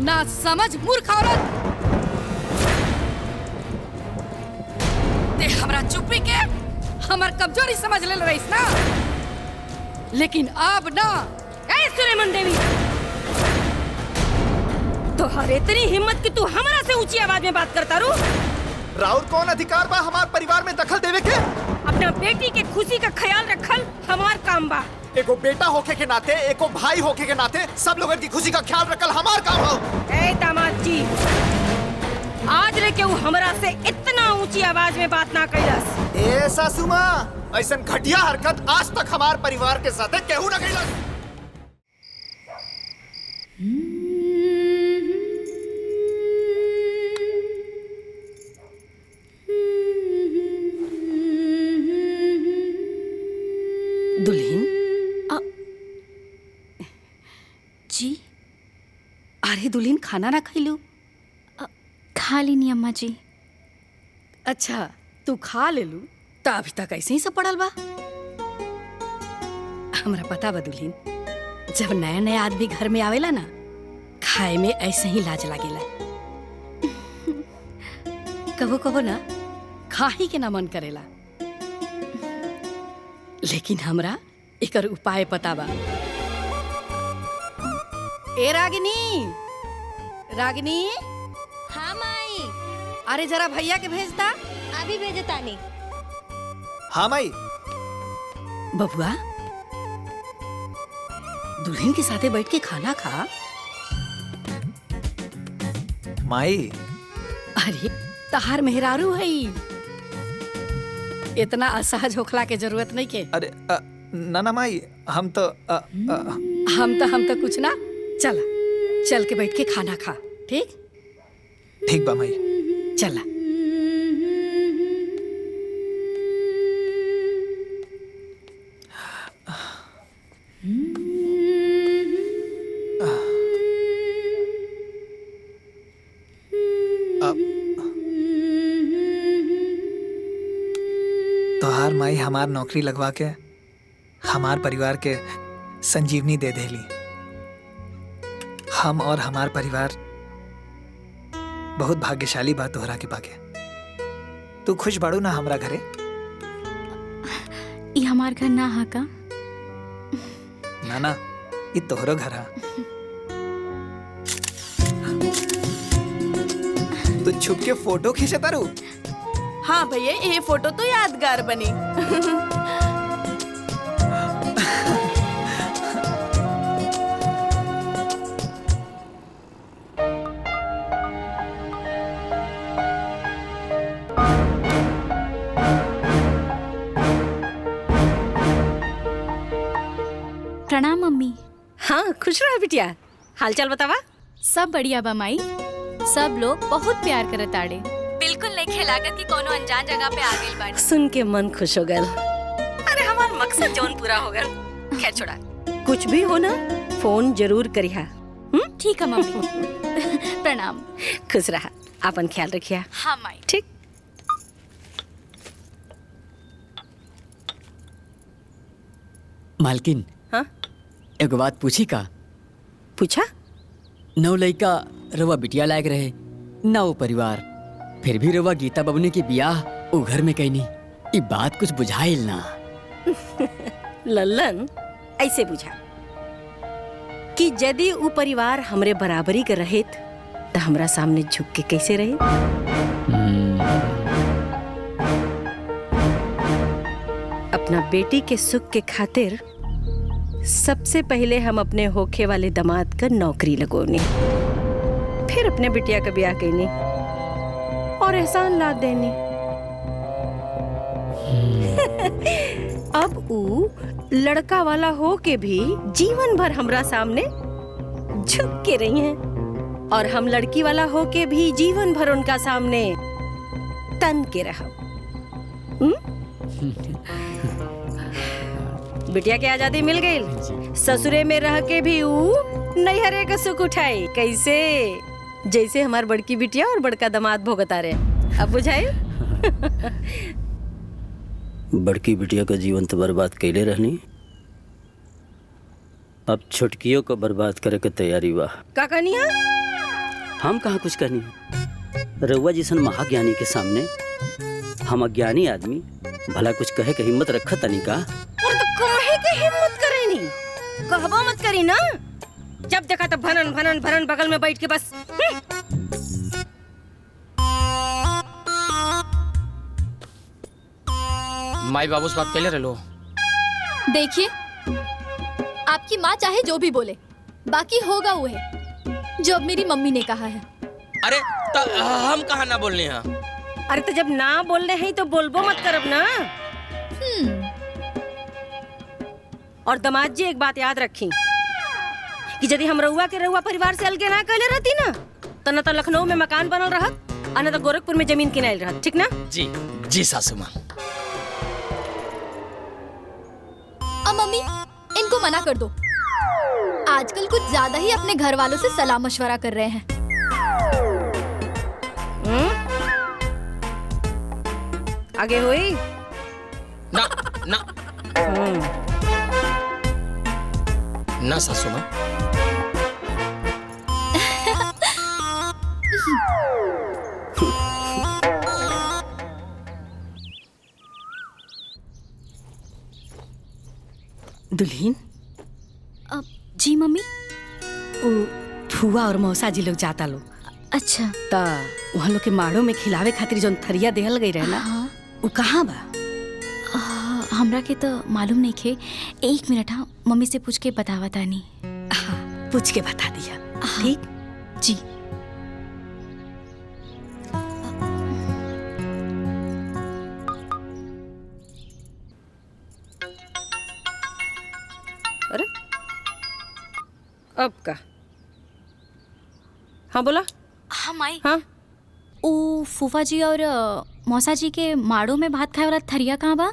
ना समझ मूर्ख औरत। ते हमरा चुप्पी के हमर कमजोरी समझ ले रहीस ना, लेकिन अब ना। ए सुलेमान देवी, तोहर इतनी हिम्मत कि तू हमरा से ऊंची आवाज में बात करता रू? राउर कौन अधिकार बा हमार परिवार में दखल देवे के? अपना बेटी के खुशी का ख्याल रखल हमार काम बा। एको बेटा होके के नाते, एको भाई होके के नाते सब लोगन की खुशी का ख्याल रखल हमार काम हो। ए दामाद जी, आज रे केहू हमरा से इतना ऊंची आवाज में बात ना कइलस। ए सासू माँ, ऐसन घटिया हरकत आज तक हमार परिवार के साथे केहू ना कइलस। दुल्हन जी, अरे दुल्हन खाना ना खैलू? खा लीनी अम्मा जी। अच्छा, तू खा ले लू तो अभी तक ऐसे ही सब पड़ल बा। हमरा पता बा दुल्हन, जब नया नया आदमी घर में आवेला ना, खाए में ऐसे ही लाज लागेला। कबो कबो ना खाही के ना मन करेला, लेकिन हमरा एकर उपाय पता बा। ए रागिनी, रागिनी। हाँ माई। अरे जरा भैया के भेजता। अभी भेजतानी। हाँ माई। बबुआ, दुल्हन के साथे बैठ के खाना खा। माई, अरे तहार मेहरारू है, इतना असहज होखला के जरूरत नहीं के। अरे ना माई, हम तो हम तो कुछ ना। चला, चल के बैठ के खाना खा। ठीक ठीक बा माई। चला। तोहार माई हमार नौकरी लगवा के हमार परिवार के संजीवनी दे देली। हम और हमार परिवार बहुत भाग्यशाली बा तोहरा के पाके। तू खुश बाड़ू ना हमरा घरे? ये हमार घर ना हा का? ना ना, ये तोहरो घर हा। तू छुप के फोटो खींचे तारू? हाँ भैया, ये फोटो तो यादगार बनी। प्रणाम मम्मी। हाँ, खुश रहो बिटिया। हालचाल बतावा। सब बढ़िया बा माई। सब लोग बहुत प्यार करत आड़े। बिल्कुल नहीं लागत कि कोनो अनजान जगह पे आ गइल बानी। सुन के मन खुश हो गल। अरे हमार मकसद जौन पूरा हो गल। खैर छोड़ा, कुछ भी हो ना फोन जरूर करिहा। ठीक है मम्मी। प्रणाम। खुश रहा, अपन ख्याल रखिया। हाँ माई। ठीक। मालकिन। हाँ? एगो बात पूछी का? पूछा। नौ लइका रवा बिटिया लायक रहे ना वो परिवार, फिर भी रवा गीता बबनी के बियाह वो घर में कैनी। ये बात कुछ बुझाइल ना। लल्लन, ऐसे बुझा कि यदि वो परिवार हमरे बराबरी के रहित तो हमरा सामने झुक के कैसे रहे। अपना बेटी के सुख के खातिर सबसे पहले हम अपने होखे वाले दामाद का नौकरी लगोनी, फिर अपने बिटिया का ब्याह कैनी और एहसान लाद देनी। अब ऊ लड़का वाला हो के भी जीवन भर हमरा सामने झुक के रही हैं और हम लड़की वाला हो के भी जीवन भर उनका सामने तन के रहा। बिटिया के आजादी मिल गई, ससुरे में रह के भी ऊ नैहरे का सुख उठाई। कैसे? जैसे हमार बड़की बिटिया और बड़का दामाद भोगता रहे। अब बुझाए? बड़की बिटिया का जीवन तो बर्बाद कैले रहनी, अब छोटकियों को बर्बाद करे के तैयारी बा। का कहनिया? हम कहाँ कुछ करनी है? रउआ जैसन महाज्ञानी के सामने हम अज्ञानी आदमी भला कुछ कहे के हिम्मत रखा तनी का? और तो कहे के हिम्मत करे नहीं, कहबो मत करी ना। जब देखा तो भनन भनन भनन बगल में बैठ के बस। माई बाबू से बात कैले रहे लो। देखिए, आपकी माँ चाहे जो भी बोले, बाकी होगा वो है जो अब मेरी मम्मी ने कहा है। अरे हम कहाँ ना बोलने हैं? अरे तो जब ना बोल रहे हैं तो बोलबो मत करब ना। और दामाद जी एक बात याद रखी कि यदि हम रउआ के रउआ परिवार से अलगे ना कैले रहती ना तो न तो लखनऊ में मकान बनल रहत और न तो गोरखपुर में जमीन किनाइल रहत। ठीक ना? जी जी सासू माँ। अब मम्मी इनको मना कर दो, आजकल कुछ ज्यादा ही अपने घर वालों से सलाह मशवरा कर रहे हैं। आगे हुई ना ना ना सासू माँ। दुल्हीन, जी मम्मी। फुआ और मौसा जी लोग जाता लोग। अच्छा। ता वहाँ लोग के माड़ो में खिलावे खातिर जोन थरिया देहल गई रहे ना, हाँ। वो कहाँ बा? हमरा के तो मालूम नहीं खे। एक मिनट, हाँ मम्मी से पूछ के बतावा तानी। हाँ, पूछ के बता दिया। हाँ। ठीक जी। अरे अब का? हाँ बोला। हाँ माई। हाँ ओ फूफा जी और मौसा जी के माड़ो में भात खाए वाला थरिया कहाँ बा?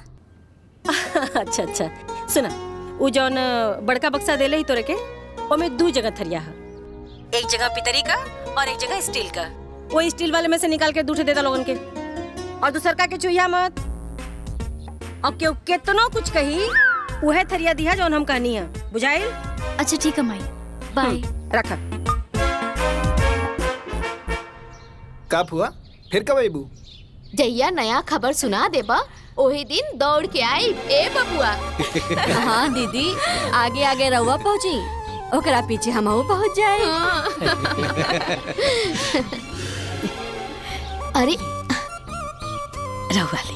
अच्छा अच्छा, सुना, वो जौन बड़का बक्सा देले ही तोरे के, ओमे 2 जगह थरिया है। एक जगह पितरी का और एक जगह स्टील का। वो स्टील वाले में से निकाल के दूसरे देता लोगन के, और दूसर का के चुहिया मत। अब केहू केतनो कुछ कही उहे थरिया दिया जौन हम कहनी है, बुझाइल? अच्छा ठीक है माई, बाय। रखा। का हुआ? फिर कब आईबू? जैया नया खबर सुना देबा ओही दिन दौड़ के आई। ए बबुआ। हाँ दीदी, आगे आगे रहुआ पहुँची, ओकरा पीछे हमहू पहुँच जाए। अरे रहुआ ली।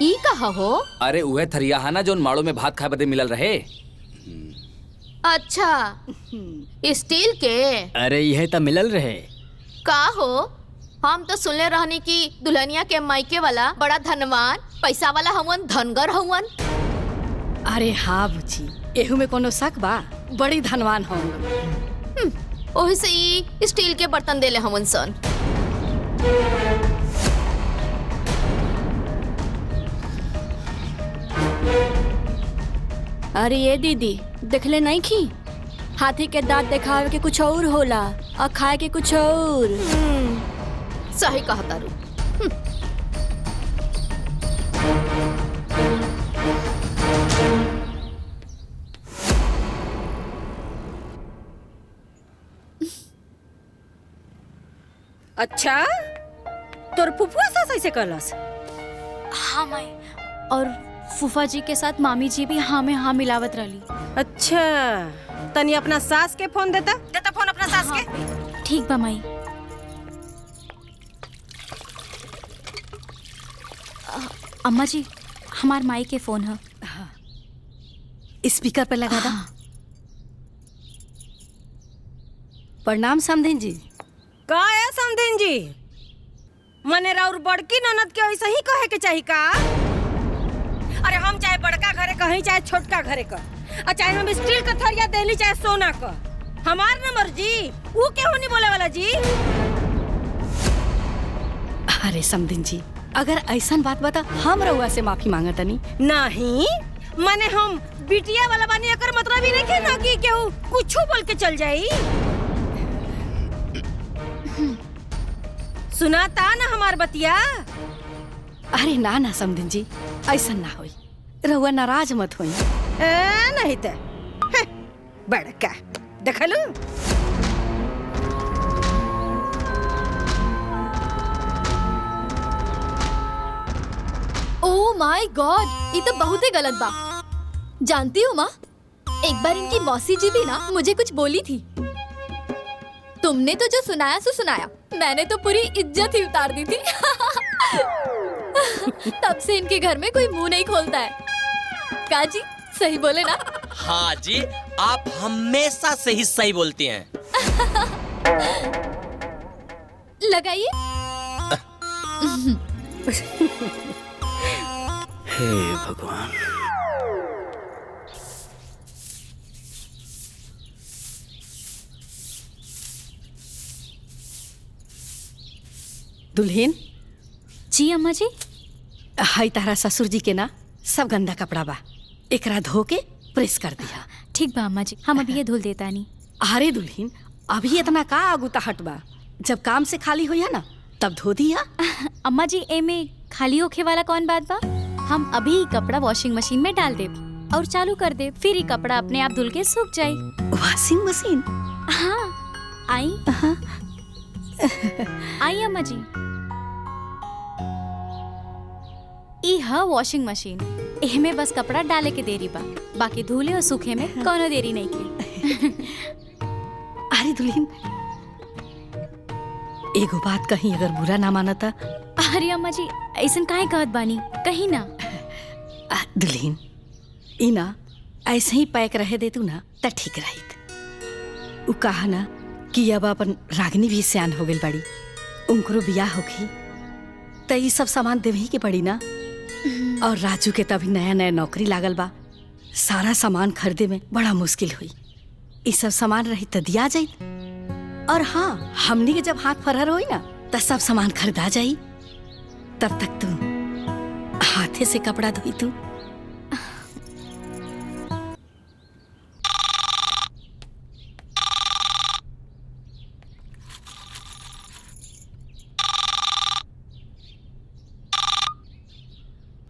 ई कहा हो? अरे उहे थरिया है ना जोन माड़ो में भात खाए बदे मिलल रहे। अच्छा, स्टील के? अरे यह तो मिलल रहे। का हो? हम तो सुनले रहनी कि दुल्हनिया के मायके वाला बड़ा धनवान पैसा वाला हवन, धनगर हवन। अरे हाँ बुची, एहू में कोनो शक बा? बड़ी धनवान हम लोग। ओही से ई स्टील के बर्तन देले हवन सन। अरे ये दीदी, देखले नहीं की? हाथी के दांत दिखावे के कुछ और होला और खाए के कुछ और। सही कहा तारू। अच्छा, तोर फुफुआ सास ऐसे कहलस? हाँ माई, और फूफा जी के साथ मामी जी भी हाँ में हाँ मिलावत रही। अच्छा, तनी अपना सास के फोन देता फोन अपना सास के। ठीक बा माई। अम्मा जी, हमार माई के फोन है। स्पीकर पे लगा दा। प्रणाम समधिन जी। का है समधिन जी? मने राउर बड़की ननद के ऐसा ही कहे के चाहिए का? अरे हम चाहे बड़का घरे कहीं चाहे छोटका घरे का, और चाहे हम स्टील का थरिया देली चाहे सोना का, हमार न मर्जी। वो क्यों नहीं बोले वाला जी? अरे समधिन जी, अगर ऐसा बात बता हम रउआ से माफी मांगत नहीं। नहीं, मने हम बिटिया वाला बानी, अकर मतलब ही नहीं के ना कि केहू कुछ बोल के चल जाई। सुनाता ना हमार बतिया? अरे ना ना समधिन जी, ऐसा ना होई, रउआ नाराज मत होई। नहीं ते बड़का देखलू। ओह माय गॉड, ये तो बहुत ही गलत बा। जानती हो माँ, एक बार इनकी मौसी जी भी ना मुझे कुछ बोली थी। तुमने तो जो सुनाया सो सुनाया, मैंने तो पूरी इज्जत ही उतार दी थी। तब से इनके घर में कोई मुंह नहीं खोलता है। काजी सही बोले ना? हाँ जी, आप हमेशा से ही सही बोलती हैं। लगाइए। हे भगवान। दुल्हन, जी अम्मा जी। हाई तारा ससुर जी के ना सब गंदा कपड़ा बा, एकरा धो के प्रेस कर दिया। ठीक बा अम्मा जी, हम अभी ये धुल देता नहीं। अरे दुल्हन, अभी इतना का आगुता हट बा, जब काम से खाली हुई है ना तब धो दिया। अम्मा जी, ए में खाली होखे वाला कौन बात बा? हम अभी कपड़ा वॉशिंग मशीन में डाल दे और चालू कर दे, फिर ही कपड़ा अपने आप धुल के सूख जाए। Washing machine? हाँ, आई आई अम्मा जी। ई है वॉशिंग मशीन, एमे बस कपड़ा डाले के देरी बा, बाकी धुले और सूखे में कोनो देरी नहीं के। अरे दुल्हन, एगो बात कहीं अगर बुरा ना मानता। अरे अम्मा जी, ऐसन काहे कहत बानी, कहीं ना। दुल्हन, ई ना ऐसे ही पैक रहे दे तू ना त ठीक रहित। उ कहा ना कि अब अपन रागनी भी सियान हो गई बड़ी, उनको बियाह होगी त ई सब सामान देवे ही के पड़ी ना। और राजू के तभी नया नया नौकरी लागल बा, सारा सामान खरीदे में बड़ा मुश्किल हुई। ई सब सामान रही त दिया जाई। और हाँ, हमनी के जब हाथ फरहर होई ना त सब सामान खरीदा जाई। तब तक तू हाथे से कपड़ा धोई तू।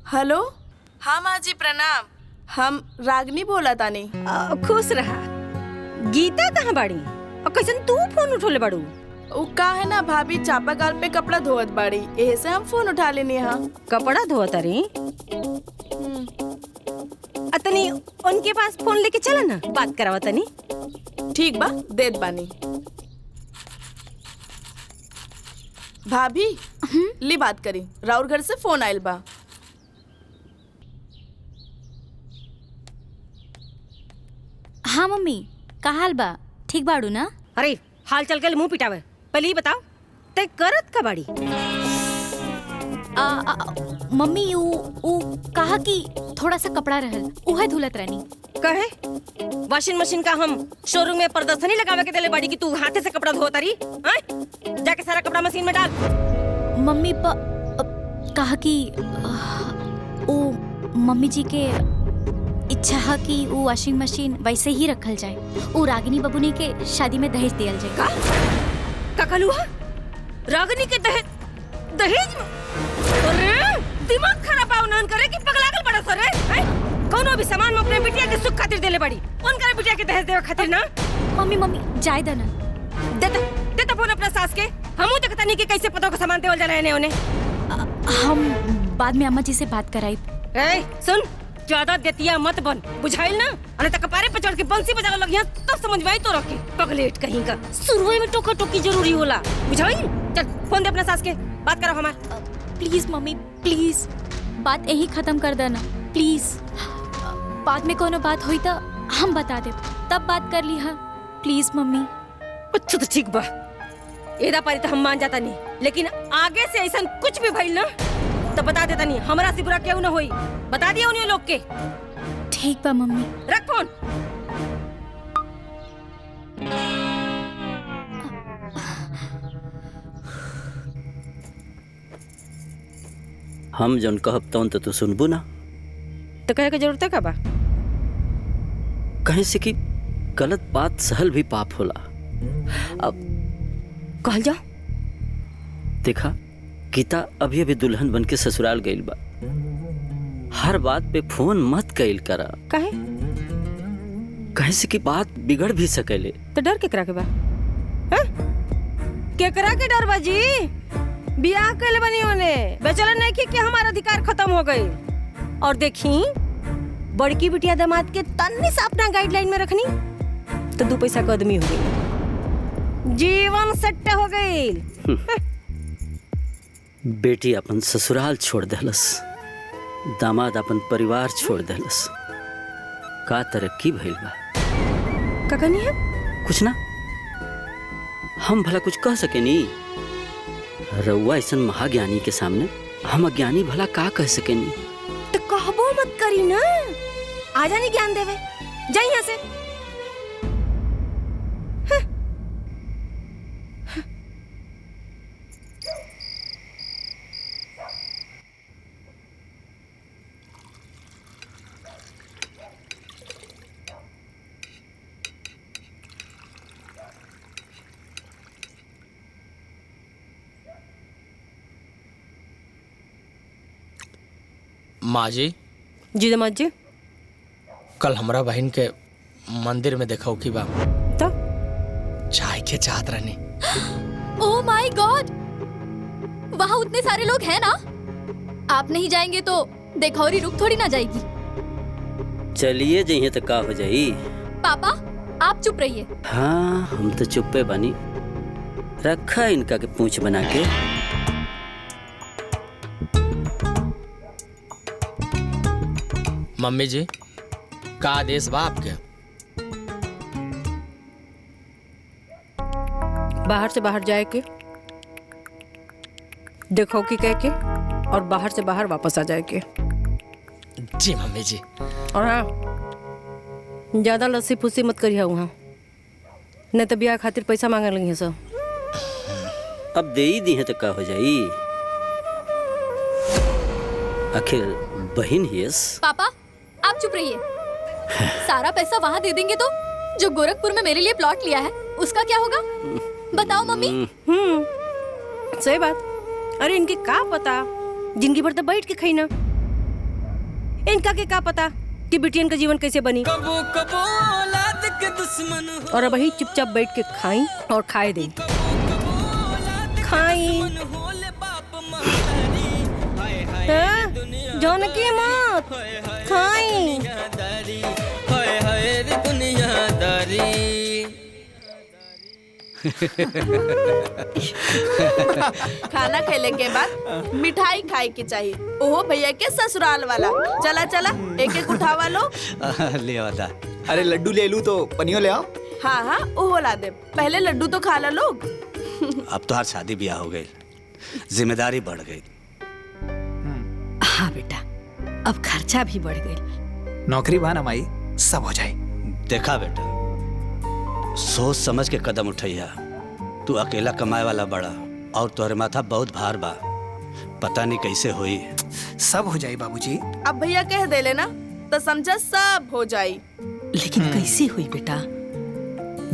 हेलो। हाँ माँ जी प्रणाम, हम रागनी बोला तानी। खुश रहा। गीता कहाँ बाड़ी और कैसन तू फोन उठोले बाड़ू? उ का है ना भाभी चापाकल पे कपड़ा धोवत बाड़ी, एहे से हम फोन उठा लेनी। हाँ, कपड़ा धोवत रही? अतनी उनके पास फोन लेके चला ना, बात करावा तनी। ठीक बा, देत बानी। भाभी ली बात करी, राउर घर से फोन आइल बा। हाँ मम्मी, का हाल बा? ठीक बाड़ू ना? अरे हाल चल के मुंह पिटावे, पहले ही बताओ ते करत का बाड़ी? मम्मी ऊ कहा कि थोड़ा सा कपड़ा रहल, उहे धुलत रहनी। कहे वॉशिंग मशीन का हम शोरूम में प्रदर्शनी लगावे के देले बाड़ी कि तू हाथे से कपड़ा धोता रही? जाके सारा कपड़ा मशीन में डाल। मम्मी कहा कि ओ मम्मी जी के इच्छा है कि वो वॉशिंग मशीन वैसे ही रखल जाए, वो रागिनी बबुनी के शादी में दहेज दियल जाए। का कहलुहा? रागिनी के दहेज? दहेज? अरे दिमाग खराब है उन्हन करे कि पगलागल बड़ा सरे? कौनो भी सामान में अपने बिटिया के सुख खातिर देले बड़ी, उनका बिटिया के दहेज देवे खातिर ना। मम्मी जाय दे ना। देता फोन अपना सास के। हमू तक तनी के कैसे पतो को सामान देवल जाला एने ओने। हम बाद में अम्मा जी से बात कराई। ए सुन, ज्यादा देतिया मत बन, बुझाइल ना? अरे तक कपारे पे चढ़ के बंसी बजाने लगिया तो समझ में आई तो रखे पगलेट कहीं का। शुरुए में टोका टोकी जरूरी होला, बुझाइल? चल फोन दे अपना सास के, बात करो हमार। प्लीज मम्मी प्लीज, बात यही खत्म कर देना प्लीज। बाद में कोनो बात हुई तो हम बता दे, तब बात कर ली है प्लीज मम्मी। अच्छा तो ठीक बा, एदा पारी तो हम मान जाता नहीं, लेकिन आगे से ऐसा कुछ भी भइल ना तो बता देता नहीं, हमरा से बुरा क्यों ना होई, बता दिया उन्हें लोग के। ठीक बा मम्मी। रख फोन। हम जौन कहब तौन तो तू सुनबू ना, तो कहे के जरूरत है का बा? कहे से कि गलत बात सहल भी पाप होला। अब कहल जा। देखा, गीता अभी अभी दुल्हन बन के ससुराल गइल बा, हर बात पे फोन मत कइल करा। काहे? कहे से की बात बिगड़ भी सकेले। तो डर केकरा के बा? हैं? केकरा के डर बाजी? बियाह कैले बनी होने बेचैन नहीं कि हमारा अधिकार खत्म हो गई। और देखी बड़की बिटिया दामाद के तन्नी से अपना गाइडलाइन में रखनी तो 2 पैसा का आदमी हो गई, जीवन सेट हो गई। बेटी अपन ससुराल छोड़ देलस, दामाद अपन परिवार छोड़ देलस। का तरक्की भइल बा? का कहनी है? कुछ ना, हम भला कुछ कह सकेनी? रउआ ऐसन महाज्ञानी के सामने हम अज्ञानी भला का कह सकेनी? तो कहबो मत करी ना, आ जानी ज्ञान देवे, जा यहाँ से। माँ जी। जी दामाद जी। कल हमरा बहन के मंदिर में देखा की बा तो चाय के चाहत रहनी। ओह माय गॉड, वहाँ उतने सारे लोग हैं ना, आप नहीं जाएंगे तो देखौरी रुक थोड़ी ना जाएगी। चलिए जइए तो का हो जाई। पापा आप चुप रहिए। हाँ हम तो चुप्पे बनी, रखा इनका के पूंछ बना के। मम्मी जी का आदेश बा आपके? बाहर से बाहर जाए के, देखो कि कह के, और बाहर से बाहर वापस आ जाए के। जी मम्मी जी। और हाँ, ज्यादा लस्सी फुस्सी मत करिए वहाँ, नहीं तो ब्याह खातिर पैसा मांगे लगी है सब। अब दे ही दी है तो का हो जाई, आखिर बहन ही है। पापा आप चुप रहिए। सारा पैसा वहाँ दे देंगे तो जो गोरखपुर में मेरे लिए प्लॉट लिया है उसका क्या होगा? बताओ मम्मी। सही बात। अरे इनके का पता, जिंदगी भर तो बैठ के खाई ना, इनका के का पता कि बिटियन का जीवन कैसे बनी। कबो कबो औलाद के दुश्मन और अब वही चुपचाप बैठ के खाई और खाए दे, खाई जानकी मत खाई। हाय हाय रे दुनियादारी। खाना खेले के बाद मिठाई खाए के चाहिए, ओहो भैया के ससुराल वाला। चला चला एक एक उठावा लो। ले आता। अरे लड्डू ले लूं तो पनियो ले आओ। हाँ हाँ ओहो ला दे, पहले लड्डू तो खा लो लोग। अब तो हर शादी ब्याह हो गई, जिम्मेदारी बढ़ गई। हाँ बेटा, अब खर्चा भी बढ़ गई। नौकरी बा ना माई, सब हो जाए। देखा बेटा, सोच समझ के कदम उठैया। तू अकेला कमाए वाला बड़ा और तोहरे माथा बहुत भार बा, पता नहीं कैसे हुई। सब हो जाए बाबूजी। अब भैया कह दे लेना तो समझा सब हो जाए। लेकिन कैसे हुई बेटा?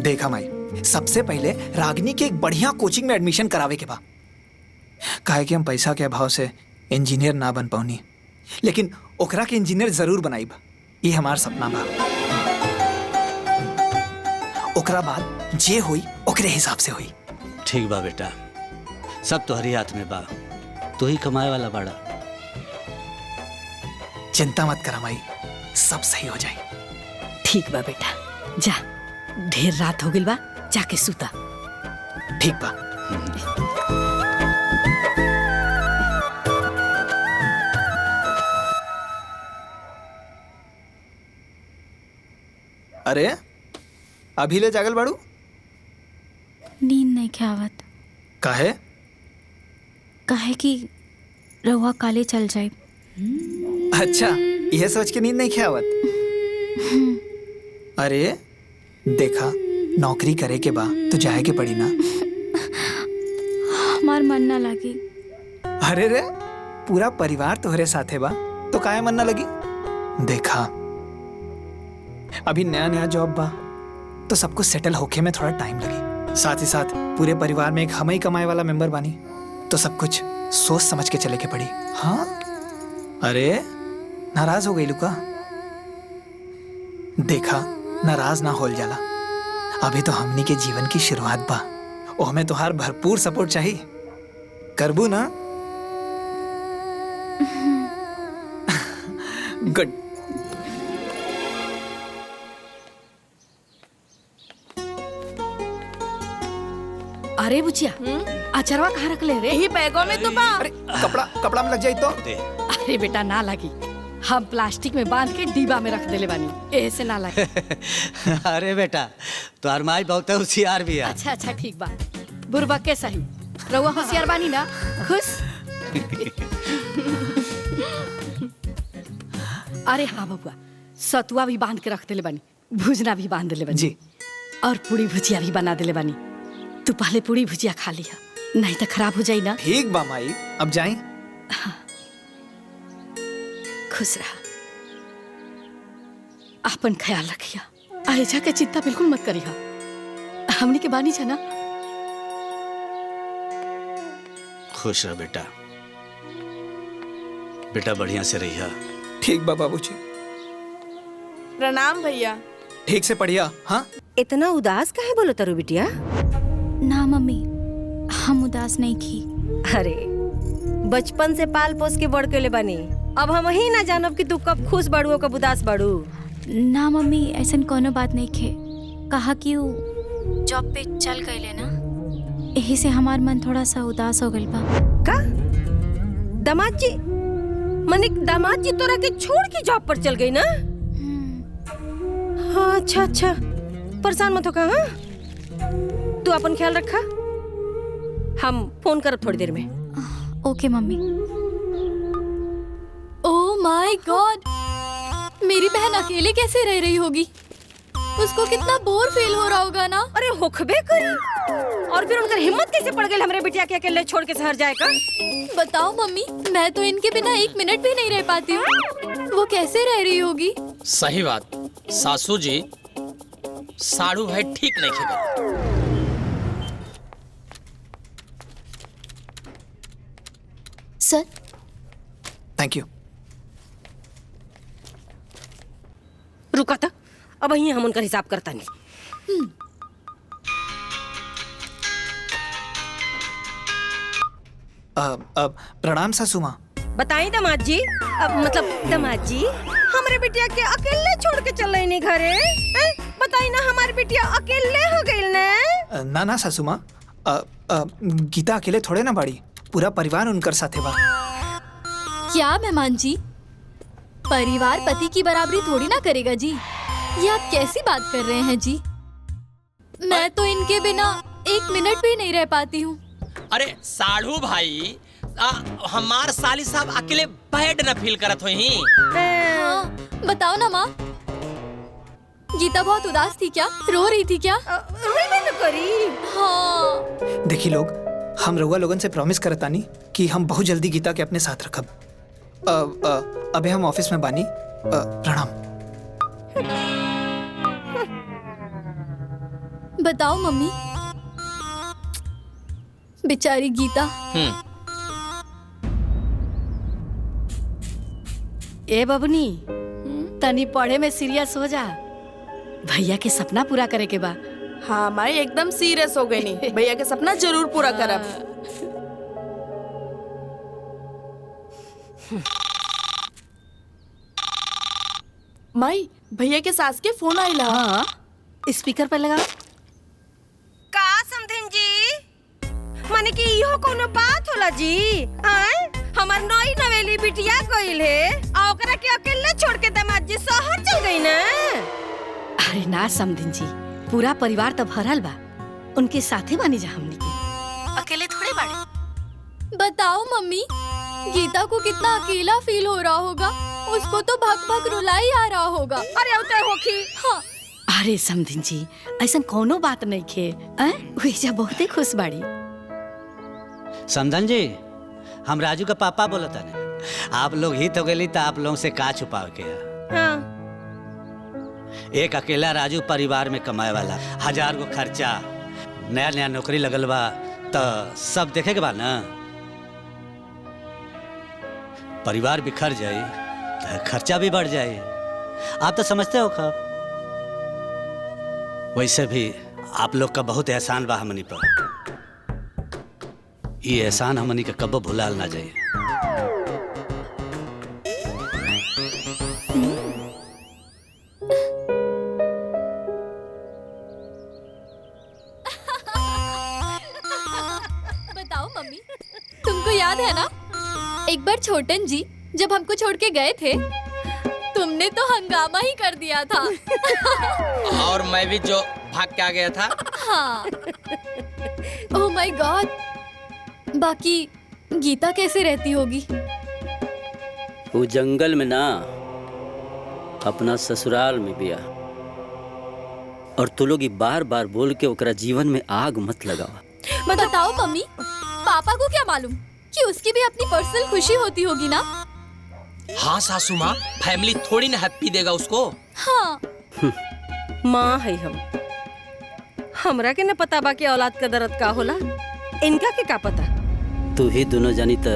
देखा माई, सबसे पहले रागिनी के एक बढ़िया कोचिंग में एडमिशन करावे के बा। काहे कि हम पैसा के अभाव से इंजीनियर ना बन पाऊनी, लेकिन ओकरा के इंजीनियर जरूर बनाई बा। ये हमार सपना बा। ओकरा बाद जे हुई ओकरे हिसाब से हुई। ठीक बा बेटा, सब तोहरी हाथ में बा, तू ही कमाए वाला बड़ा। चिंता मत करा माई, सब सही हो जाए। ठीक बा बेटा, जा, ढेर रात हो गई बा, जाके सुता। ठीक बा। अरे अभी ले जागल बाड़ू? नींद नहीं खावत। काहे? काहे कि रहुआ काले चल जाए। अच्छा, यह सोच के नींद नहीं खावत? अरे देखा, नौकरी करे के बा तो जाए के पड़ी ना। हमार मन ना लगी। अरे रे, पूरा परिवार तोहरे साथे बा तो काहे मन ना लगी? देखा, अभी नया नया जॉब बा तो सबको सेटल होके में थोड़ा टाइम लगी। साथ ही साथ पूरे परिवार में एक हम ही कमाए वाला मेंबर बानी, तो सब कुछ सोच समझ के चले के पड़ी। हाँ? अरे नाराज हो गई लुका? देखा, नाराज ना होल जाला। अभी तो हमनी के जीवन की शुरुआत बा, ओहमे तोहार भरपूर सपोर्ट चाहिए। करबू ना? गुड। अरे बुचिया, अचरवा कहाँ रख ले रे? यही बैगों में तो बा। अरे कपड़ा में लग जाए तो? अरे बेटा ना लगी, हम प्लास्टिक में बांध के डिब्बा में रख देले बानी, ऐसे ना लगे। अरे बेटा तोहर माई बहुत होशियार भी है। अच्छा ठीक बा, बुरबा के सही। रउआ होशियार बानी ना? खुश? अरे हाँ बबुआ, सतुआ भी बांध के रख देले बानी, भुजना भी बांध देले बानी जी, और पूरी भुजिया भी बना देले बानी। तू पहले पूरी भुजिया खा लिया, नहीं तो खराब हो जाई ना। ठीक बा माई, अब जाएं? हाँ। खुश रहा, अपन ख्याल रखिया, आयजा के चिंता बिल्कुल मत करिया, हमनी के बानी छना। खुश रह बेटा, बेटा बढ़िया से रहिया। ठीक बा बाबूजी। प्रणाम भैया। ठीक से पढ़िया। हाँ, इतना उदास काहे बोलो तारू बिटिया? ना मम्मी, हम उदास नहीं की। अरे बचपन से पाल पोस के बड़ के ले बनी, अब हम ही ना जानब कि तू कब खुश बाड़ू कब उदास बाड़ू। ना मम्मी, ऐसा कोनो बात नहीं खे। कहा कि वो जॉब पे चल गए ना, यही से हमार मन थोड़ा सा उदास हो गइल बा। का दामाद जी, मने दामाद जी तोरा के छोड़ के जॉब पर चल गई ना? हाँ, अच्छा, परेशान मत हो का। हाँ, तू अपन ख्याल रखा, हम फोन करब थोड़ी देर में। ओके मम्मी। ओह माय गॉड, मेरी बहन अकेले कैसे रह रही होगी? उसको कितना बोर फील हो रहा होगा ना। अरे होखबे करी, और फिर उनकर हिम्मत कैसे पड़ गई हमरे बिटिया के अकेले छोड़ के शहर जाए का? बताओ मम्मी, मैं तो इनके बिना एक मिनट भी नहीं रह पाती हूँ, वो कैसे रह रही होगी? सही बात सासू जी, साड़ू भाई ठीक नहीं खेगा। सर, थैंक यू। रुका था, अब यहीं हम उनका हिसाब करता नहीं। प्रणाम सासू माँ। बताई दामाद जी, मतलब दामाद जी, हमारे बिटिया के अकेले छोड़ के चल रही नहीं घरे? बताई ना, हमारी बिटिया अकेले हो गई ना? ना सासू माँ, गीता अकेले थोड़े ना बाड़ी, पूरा परिवार उनकर साथे बा। क्या मेहमान जी, परिवार पति की बराबरी थोड़ी ना करेगा जी, ये आप कैसी बात कर रहे हैं जी? मैं तो इनके बिना एक मिनट भी नहीं रह पाती हूँ। अरे साड़ू भाई, हमार साली साहब अकेले बैड न फील करत होई। हाँ, बताओ ना माँ, गीता बहुत उदास थी क्या? रो रही थी क्या? करी। हाँ। देखी लोग, हम रउआ लोगन से प्रॉमिस करतानी कि हम बहुत जल्दी गीता के अपने साथ रखब। अबे हम ऑफिस में बानी। प्रणाम। बताओ मम्मी, बेचारी गीता। ए बबनी, तनी पढ़े में सीरियस हो जा, भैया के सपना पूरा करे के बा। हाँ माई, एकदम सीरियस हो गई नहीं, भैया के सपना जरूर पूरा करब। माई, भैया के सास के फोन आइला। हाँ, स्पीकर पे लगा। का समधिन जी, माने कि इहो कोनो बात होला जी? आए, हमार नई नवेली बिटिया गइल है, आ ओकरा के अकेले छोड़ के दामाद जी शहर चल गई ना? अरे ना समधिन जी, पूरा परिवार तो भरल बा, उनके साथे बानी जा हमनी के, अकेले थोड़े बाड़े। बताओ मम्मी, गीता को कितना अकेला फील हो रहा होगा, उसको तो भग भग रुलाई आ रहा होगा। अरे उते होखी। हाँ। अरे समधिन जी, ऐसा कोनो बात नहीं खे, वही बहुते खुश बाड़ी। समधन जी, हम राजू का पापा बोलता ने, आप लोग हित हो गई तो आप लोगों से का छुपाव के? हाँ। एक अकेला राजू परिवार में कमाए वाला, 1000 गो खर्चा, नया नया नौकरी लगल बा, तो सब देखे के बा ना। परिवार बिखर जाए तो खर्चा भी बढ़ जाए, आप तो समझते हो खब। वैसे भी आप लोग का बहुत एहसान बा हमनी पर। ये एहसान हमनी के कबो भुलाल ना जाए। बताओ मम्मी, तुमको याद है ना एक बार छोटन जी जब हमको छोड़ के गए थे, तुमने तो हंगामा ही कर दिया था। और मैं भी जो भाग के आ गया था। हाँ। ओह माय गॉड। बाकी गीता कैसे रहती होगी? वो जंगल में ना अपना ससुराल में बिया। और तू लोग बार बार बोल के ओकरा जीवन में आग मत लगावा। बताओ मम्मी, पापा को क्या मालूम कि उसकी भी अपनी पर्सनल खुशी होती होगी ना? हाँ सासू माँ, फैमिली थोड़ी ना हैप्पी देगा उसको। हाँ। माँ है हम, हमरा के न पता बा कि औलाद का दर्द का होला, इनका के का पता। तू ही दोनों जानी त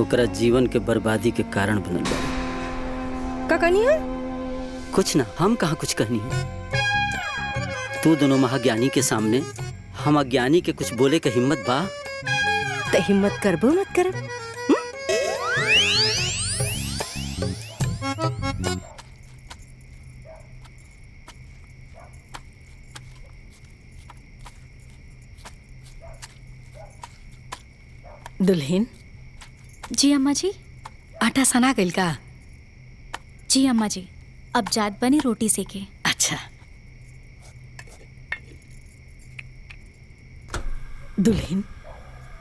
ओकरा जीवन के बर्बादी के कारण बनल बा। का कहनी है? कुछ ना, हम कहाँ कुछ कहनी है। तू दोनों महाज्ञानी के सामने हम अज्ञानी के कुछ बोले के हिम्मत बा? त हिम्मत करबो मत करब। दुल्हन। जी अम्मा जी। आटा सना गइल का? जी अम्मा जी, अब जात बनी रोटी सेके। अच्छा। दुल्हन।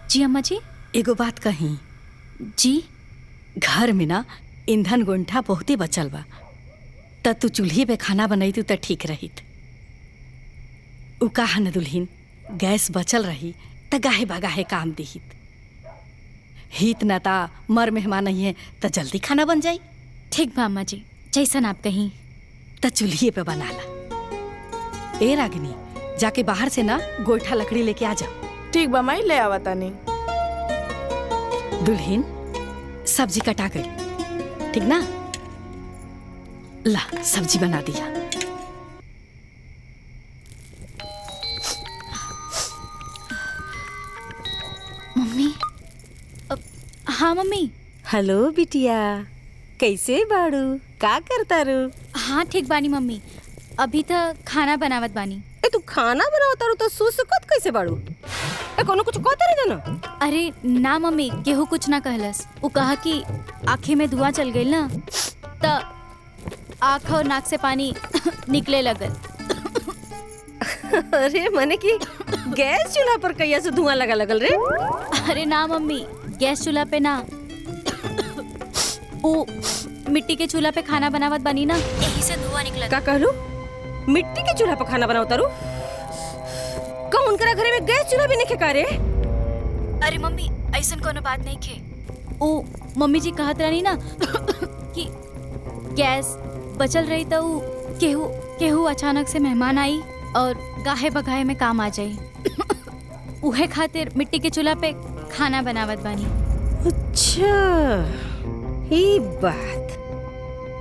जी अम्मा जी। एगो बात कही। जी। घर में ना ईंधन गोंठा बहुते बचल बा, त तू चूल्ही पे खाना बनई तू त ठीक रहित। उ कहा न दुल्हन, गैस बचल रही त गाहे बागाहे काम दिहित। हित न ता मर मेहमान नहीं है त जल्दी खाना बन जाई। ठीक बा अम्मा जी, जैसन आप कहीं। त चूल्हे पे बना ला। ए रागिनी, जाके बाहर से ना गोईठा लकड़ी लेके आ जाओ। ठीक बा माई, ले आवा तानी। दुल्हन, सब्जी कटा गई, ठीक ना? ला सब्जी बना दिया। मम्मी। हाँ मम्मी। हेलो बिटिया, कैसे बाड़ू? का करता रू? हाँ ठीक बानी मम्मी, अभी तक खाना बनावत बानी। ए तू खाना बनावता रू तो सुसुकत कैसे बाड़ू? ए कोनो कुछ कहता रही ना? अरे ना मम्मी, केहू कुछ ना कहलस। वो कहा कि आँखें में धुआं चल गई ना, त आँख और नाक से पानी निकले लगल। अरे मने कि गैस चूल्हा पर कैया से धुआं लगा लगल रे? अरे ना मम्मी, गैस चूल्हा पे ना, वो मिट्टी के चूल्हा पे खाना बनावत बनी ना, यही से धुआं निकला। का कहलू? मिट्टी के चूल्हा पर खाना बनावता रू? कौन करा घरे में गैस चूल्हा भी नहीं का रे? अरे मम्मी, ऐसन कोनो बात नहीं खे। ओ मम्मी जी कहत रही ना कि गैस बचल रही तो केहू केहू अचानक से मेहमान आई और गाहे बगाहे में काम आ जाई। उहे खातिर मिट्टी के चूल्हा पे खाना बनावत बानी। अच्छा, ये बात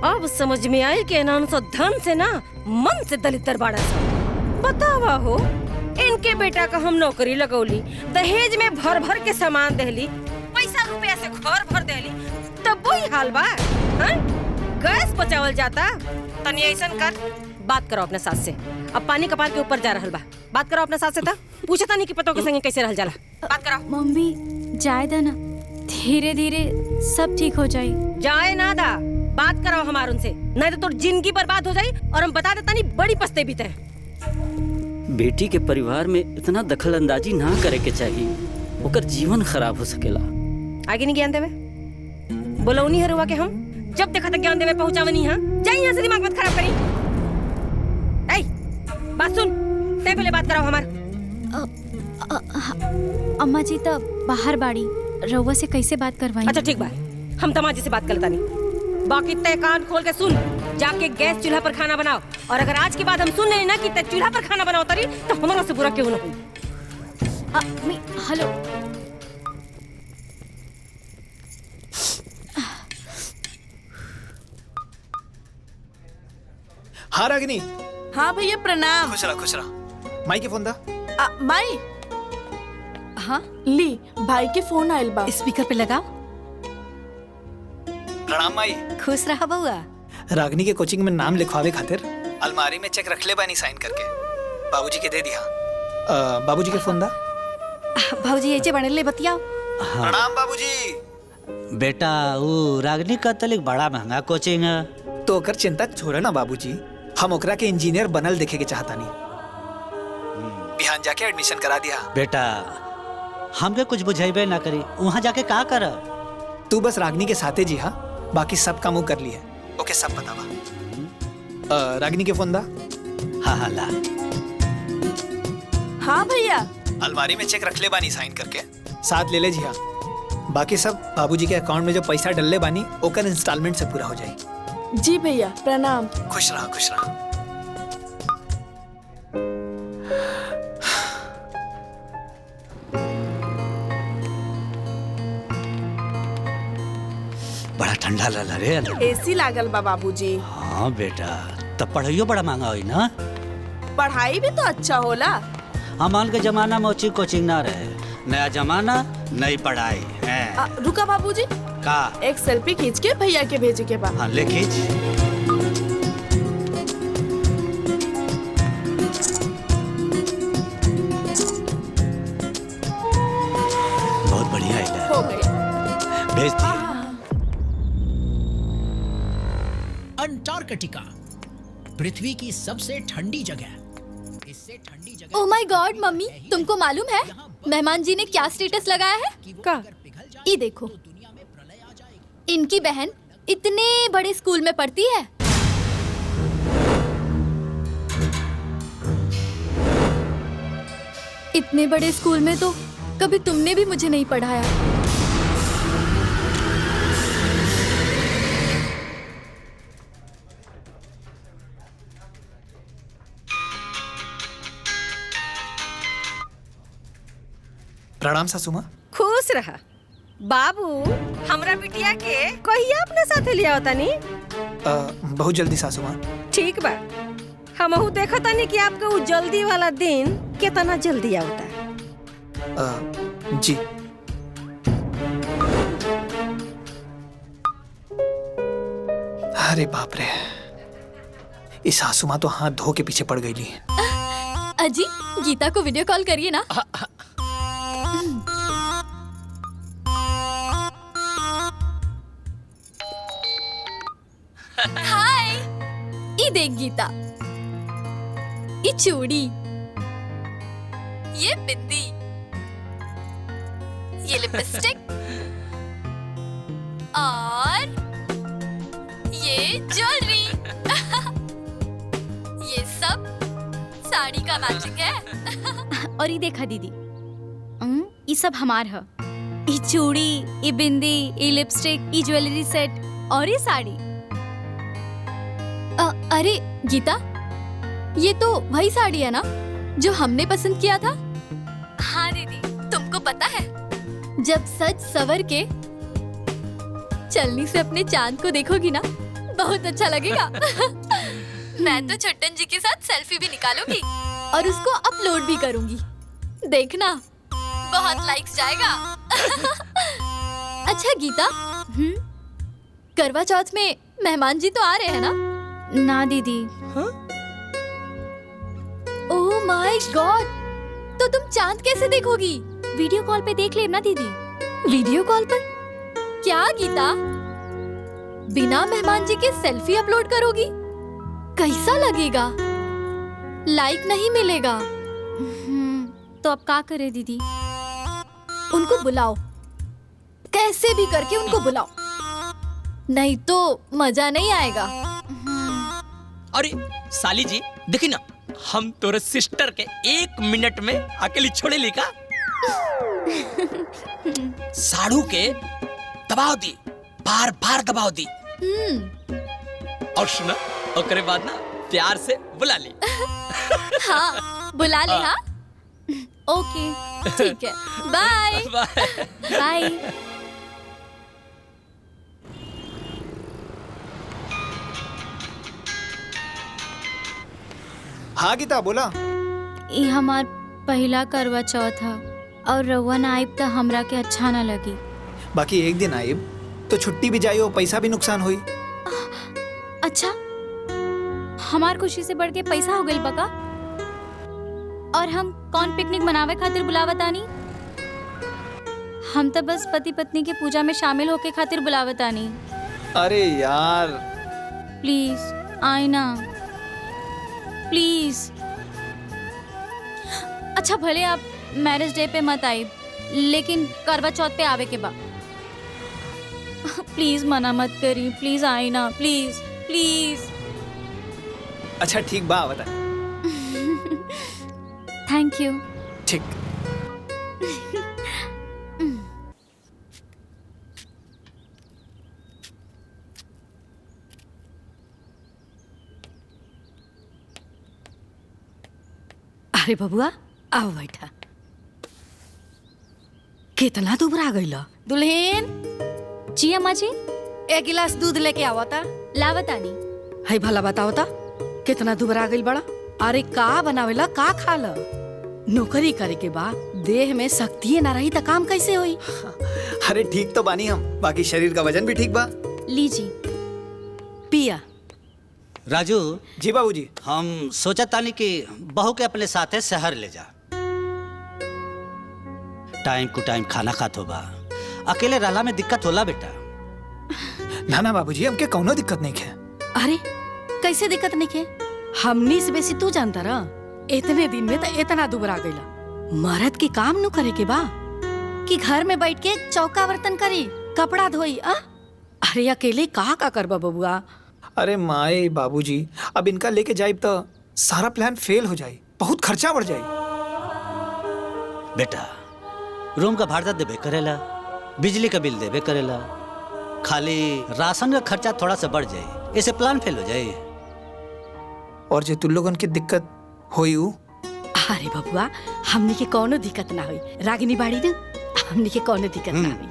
अब समझ में आई कि नाम सो धन से ना मन से दलितर बाड़ा सा। बतावा हो, इनके बेटा का हम नौकरी लगौली, दहेज में भर भर के सामान देली, पैसा रुपया से घर भर देली, तब वही हाल बा। हाँ? गैस बचावल जाता। तनी ऐसन कर, बात करो अपने सास से। अब पानी कपार के ऊपर जा रहल बा, बात करो अपने सास से। था पूछता नहीं कि पतो के संगे कैसे रहल जाला। बात करो। मम्मी जाए दा ना, धीरे धीरे सब ठीक हो जाए। जाए ना दा, बात करो हमार उनसे, नहीं तो तोर जिंदगी बर्बाद हो जाई और हम बता देता नहीं बड़ी पछते भी तय। बेटी के परिवार में इतना दखल अंदाजी ना करे के चाहिए, ओकर जीवन खराब हो सकेला। आगे नहीं ज्ञान देवे, बोलो नहीं हरुआ के हम जब देखा तक ज्ञान देवे पहुंचावनी। हाँ जाइए यहाँ से, दिमाग मत खराब करी। ऐ बात सुन, ते पहले बात कराओ हमार। अम्मा जी तो बाहर बाड़ी, रउआ से कैसे बात करवाई? अच्छा ठीक बा, हम तमाजी से बात करता नहीं। बाकी तय कान खोल के सुन, जाके गैस चूल्हा पर खाना बनाओ। और अगर आज के बाद हम सुन लेना कि तय चूल्हा पर खाना बनाओ तरी, तो हमारा से बुरा क्यों ना हुई। हेलो। हाँ रागिनी, हाँ भैया प्रणाम। खुश रहा। माई के फोन दा। माई। हाँ ली भाई के फोन आयल बा। स्पीकर पे लगाओ। प्रणाम माई। खुश रहा बउआ। रागनी के कोचिंग में नाम लिखवावे खातिर अलमारी में चेक रख ले बानी साइन करके। बाबूजी के दे दिया। बाबूजी के फोन दा। भाऊजी ऐसे बने ले बतियाओ। प्रणाम बाबूजी। बेटा वो रागनी का तलिक बड़ा महंगा कोचिंग है। तो ओकर चिंता छोड़े ना बाबूजी, हम ओकरा के इंजीनियर बनल देखे के चाहता नहीं। बिहान जाके एडमिशन करा दिया। बेटा हमके कुछ बुझाइबे ना करी, वहाँ जाके का कर। तू बस रागनी के साथे जी। हाँ बाकी सब काम वो कर लिए। ओके सब पता बा। रागनी के फोन दा। हाँ ला। हाँ भैया। अलमारी में चेक रख ले बानी साइन करके, साथ ले ले जी। हाँ बाकी सब बाबूजी के अकाउंट में जो पैसा डल ले बानी ओकर इंस्टॉलमेंट से पूरा हो जाए। जी भैया प्रणाम। खुश रहा। बड़ा ठंडा लला रे। एसी लागल बा बाबूजी। हाँ बेटा तब पढ़ाइयो बड़ा महंगा हुई ना। पढ़ाई भी तो अच्छा होला। हमाल के जमाना में अच्छी कोचिंग ना रहे, नया जमाना नई पढ़ाई है। रुका बाबूजी का एक सेल्फी खींच के भैया के भेजे के बाद। हाँ ले खींच। बहुत बढ़िया है। हो गया। भेज दिया। अंटार्कटिका पृथ्वी की सबसे ठंडी जगह। इससे ठंडी जगह। ओह माय गॉड मम्मी, तुमको मालूम है मेहमान जी ने क्या स्टेटस लगाया है? का? ये देखो, इनकी बहन इतने बड़े स्कूल में पढ़ती है। इतने बड़े स्कूल में तो कभी तुमने भी मुझे नहीं पढ़ाया। प्रणाम सासू माँ। खुश रहा बाबू। हमरा बिटिया के कहिया अपने साथे लिया होता नी? बहुत जल्दी सासू माँ। ठीक बा, हमहू देखा तानी कि आपका वो जल्दी वाला दिन कितना जल्दी आता है। जी। अरे बाप रे, इस सासू माँ तो हाथ धो के पीछे पड़ गई। अजी गीता को वीडियो कॉल करिए ना। हाय, ये देख गीता, ये चूड़ी, ये बिंदी, ये लिपस्टिक और ये ज्वेलरी। ये सब साड़ी का मैचिंग है। और ये देखा दीदी, ये सब हमार है। ये चूड़ी, ये बिंदी, ये लिपस्टिक, ये ज्वेलरी सेट और ये साड़ी। अरे गीता, ये तो वही साड़ी है ना जो हमने पसंद किया था? हाँ दीदी, तुमको पता है जब सच सवर के चलनी से अपने चांद को देखोगी ना, बहुत अच्छा लगेगा। मैं तो छट्टन जी के साथ सेल्फी भी निकालूंगी और उसको अपलोड भी करूंगी। देखना बहुत लाइक्स जाएगा। अच्छा गीता, करवा चौथ में मेहमान जी तो आ रहे हैं ना? ना दीदी। ओह माय गॉड, तो तुम चांद कैसे देखोगी? वीडियो कॉल पे देख लेना दीदी। वीडियो कॉल पर? क्या गीता, बिना मेहमान जी के सेल्फी अपलोड करोगी? कैसा लगेगा? लाइक नहीं मिलेगा। तो अब क्या करे दीदी? उनको बुलाओ, कैसे भी करके उनको बुलाओ, नहीं तो मजा नहीं आएगा। अरे साली जी देखी ना, हम तोरे सिस्टर के 1 मिनट में अकेली छोड़े लिखा। साड़ू के दबाव दी, बार बार दबाव दी। और सुना, ओकरे बाद ना प्यार से बुला ली। हाँ बुला ले। हाँ ओके ठीक है, बाय बाय। हाँ गीता बोला। ये हमार पहला करवा चौथ है और रउआ ना आइब तो हमरा के अच्छा ना लगी। बाकी एक दिन आइब तो छुट्टी भी जाई और पैसा भी नुकसान हुई। अच्छा, हमार खुशी से बढ़ के पैसा हो गइल बका। और हम कौन पिकनिक मनावे खातिर बुलावतानी? हम तो बस पति पत्नी के पूजा में शामिल होके खातिर बुलावतानी। अरे यार प्लीज आए ना, प्लीज। अच्छा भले आप मैरिज डे पे मत आइब, लेकिन करवा चौथ पे आवे के बा। प्लीज मना मत करी, प्लीज आए ना, प्लीज प्लीज। अच्छा ठीक बा बता। Thank you. ठीक। अरे बबुआ आओ बैठा। कितना दुबरा गइल दुल्हन। जी अम्मा जी। एक गिलास दूध लेके आवा था। लावतानी। है भला बताओ ता कितना दुबरा गइल बड़ा। अरे का बनावेला का खाला। नौकरी करे के बाद देह में शक्ति ना रही तो काम कैसे होई। अरे ठीक तो बानी हम, बाकी शरीर का वजन भी ठीक बा। लीजिए पिया। राजू जी बाबूजी। हम सोचा तानी कि बहू के अपने साथे शहर ले जा। टाइम टू टाइम खाना खात होगा, अकेले रहला में दिक्कत होला बेटा। ना ना बाबूजी, हमके कौनो दिक्कत नहीं है। अरे कैसे दिक्कत नहीं है? हमनी से बेसी तू जानता रहा। इतने दिन में तो इतना दुबरा गइला। मर्द की काम न करे के बा कि घर में बैठ के चौका बर्तन करी, कपड़ा धोई। अरे अकेले का करबा बबुआ। अरे माए बाबूजी, अब इनका लेके जाइब तो सारा प्लान फेल हो जाए, बहुत खर्चा बढ़ जाए। बेटा रूम का भाड़ा देबे करेला, बिजली का बिल देबे करेला, खाली राशन का खर्चा थोड़ा सा बढ़ जाए, ऐसे प्लान फेल हो जाए। और जो तुम लोगन की दिक्कत होई उ? अरे बबुआ हमनी के कोनो दिक्कत ना हुई। रागिनी बाड़ी न, हमनी के कोनो दिक्कत ना हुई।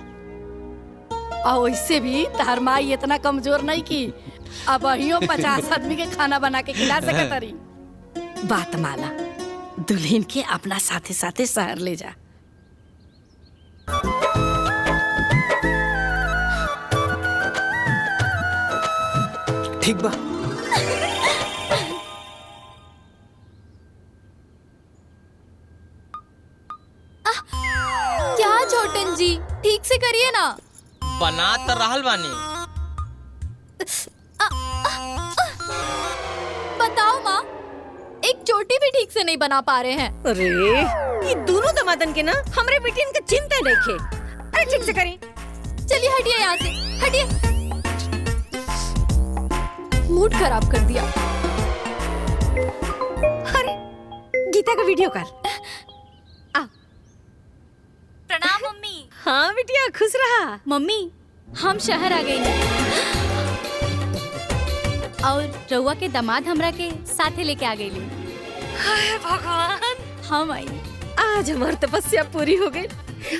और वैसे भी तार माई इतना कमजोर नहीं की अब अहियो 50 आदमी के खाना बना के खिला सकत रही। बात माना, दुल्हन के अपना साथे साथे शहर ले जा। ठीक बा। क्या छोटन जी, ठीक से करिए ना। बना तो रहल बानी। बताओ माँ, एक चोटी भी ठीक से नहीं बना पा रहे हैं। अरे ये दोनों दमादन के ना हमरे बेटी इनका चिंता रखे। अरे ठीक से करी। चलिए हटिए यहाँ से, हटिए। मूड खराब कर दिया। अरे गीता का वीडियो कॉल। प्रणाम मम्मी। हाँ बिटिया खुश रहा। मम्मी हम शहर आ गए और रउआ के दामाद हमरा के साथे लेके आ गई। हाय भगवान, हम आई। आज हमार तपस्या पूरी हो गई।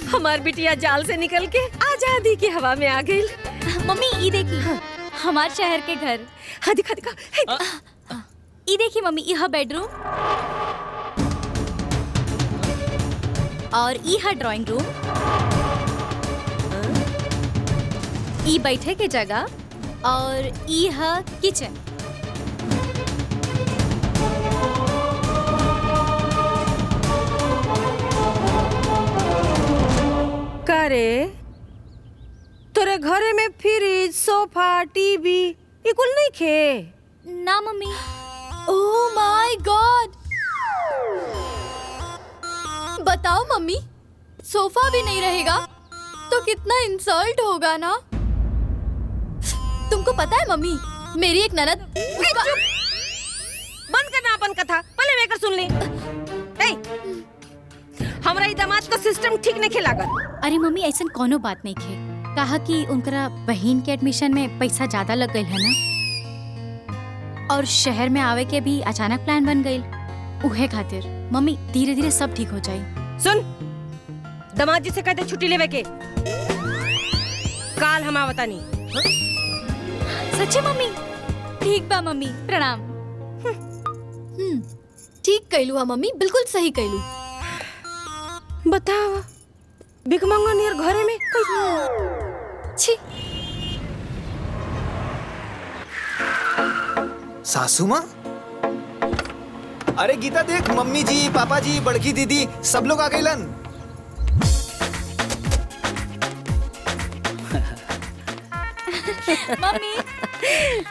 हमार बिटिया जाल से निकल के आजादी की हवा में आ गई। मम्मी ये देखी हमार शहर के घर। हाँ दिखा दिखा। ये देखी मम्मी, यह बेडरूम और यह ड्राइंग रूम, ई बैठे के जगह और यह किचन। करे तोरे घरे में फ्रिज, सोफा, टीवी ये कुल नहीं खे? ना मम्मी। ओह माय गॉड, बताओ मम्मी, सोफा भी नहीं रहेगा तो कितना इंसल्ट होगा ना। तुमको पता है मम्मी, मेरी एक ननद बंद करना अपन कथा, पहले मैं कर सुन ली। हमरा ई दामाद का सिस्टम ठीक नहीं खेलागत। अरे मम्मी ऐसा कोनो बात नहीं खे। कहा कि उनकरा बहन के एडमिशन में पैसा ज्यादा लग गई है ना, और शहर में आवे के भी अचानक प्लान बन गई। उहे खातिर मम्मी धीरे धीरे सब ठीक हो जाए। सुन, दामाद जी से कहते छुट्टी लेवे के। काल हम आवतानी। सच्ची मम्मी? ठीक बा मम्मी, प्रणाम। ठीक कैलू हा मम्मी, बिल्कुल सही कैलू। बताओ भिखमंगा नियर घरे में छी। सासू माँ, अरे गीता देख, मम्मी जी, पापा जी, बड़की दीदी सब लोग आ गइलन। मम्मी।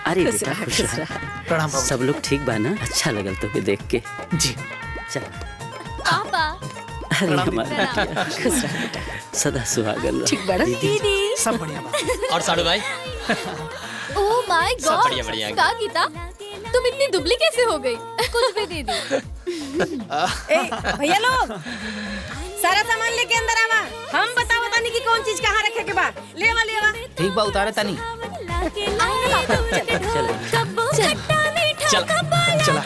अरे बेटा खुश रह। प्रणाम बाबू। सब लोग ठीक बा ना? अच्छा लगल तो देख के। जी चल। पापा। अरे हमारा खुश रह बेटा, सदा सुहागन रह। ठीक बड़ा दीदी। सब बढ़िया बा। और साड़ू भाई? ओह माय सब गॉड। बढ़िया बढ़िया। का गीता, तुम इतनी दुबली कैसे हो गई? कुछ भी दीदी। ए भैया लोग, सारा सामान लेके अंदर आवा। हम बताओ बतानी कि कौन चीज कहाँ रखे के बा। ले आवा। ठीक बा, उतारे तनी। चल चला।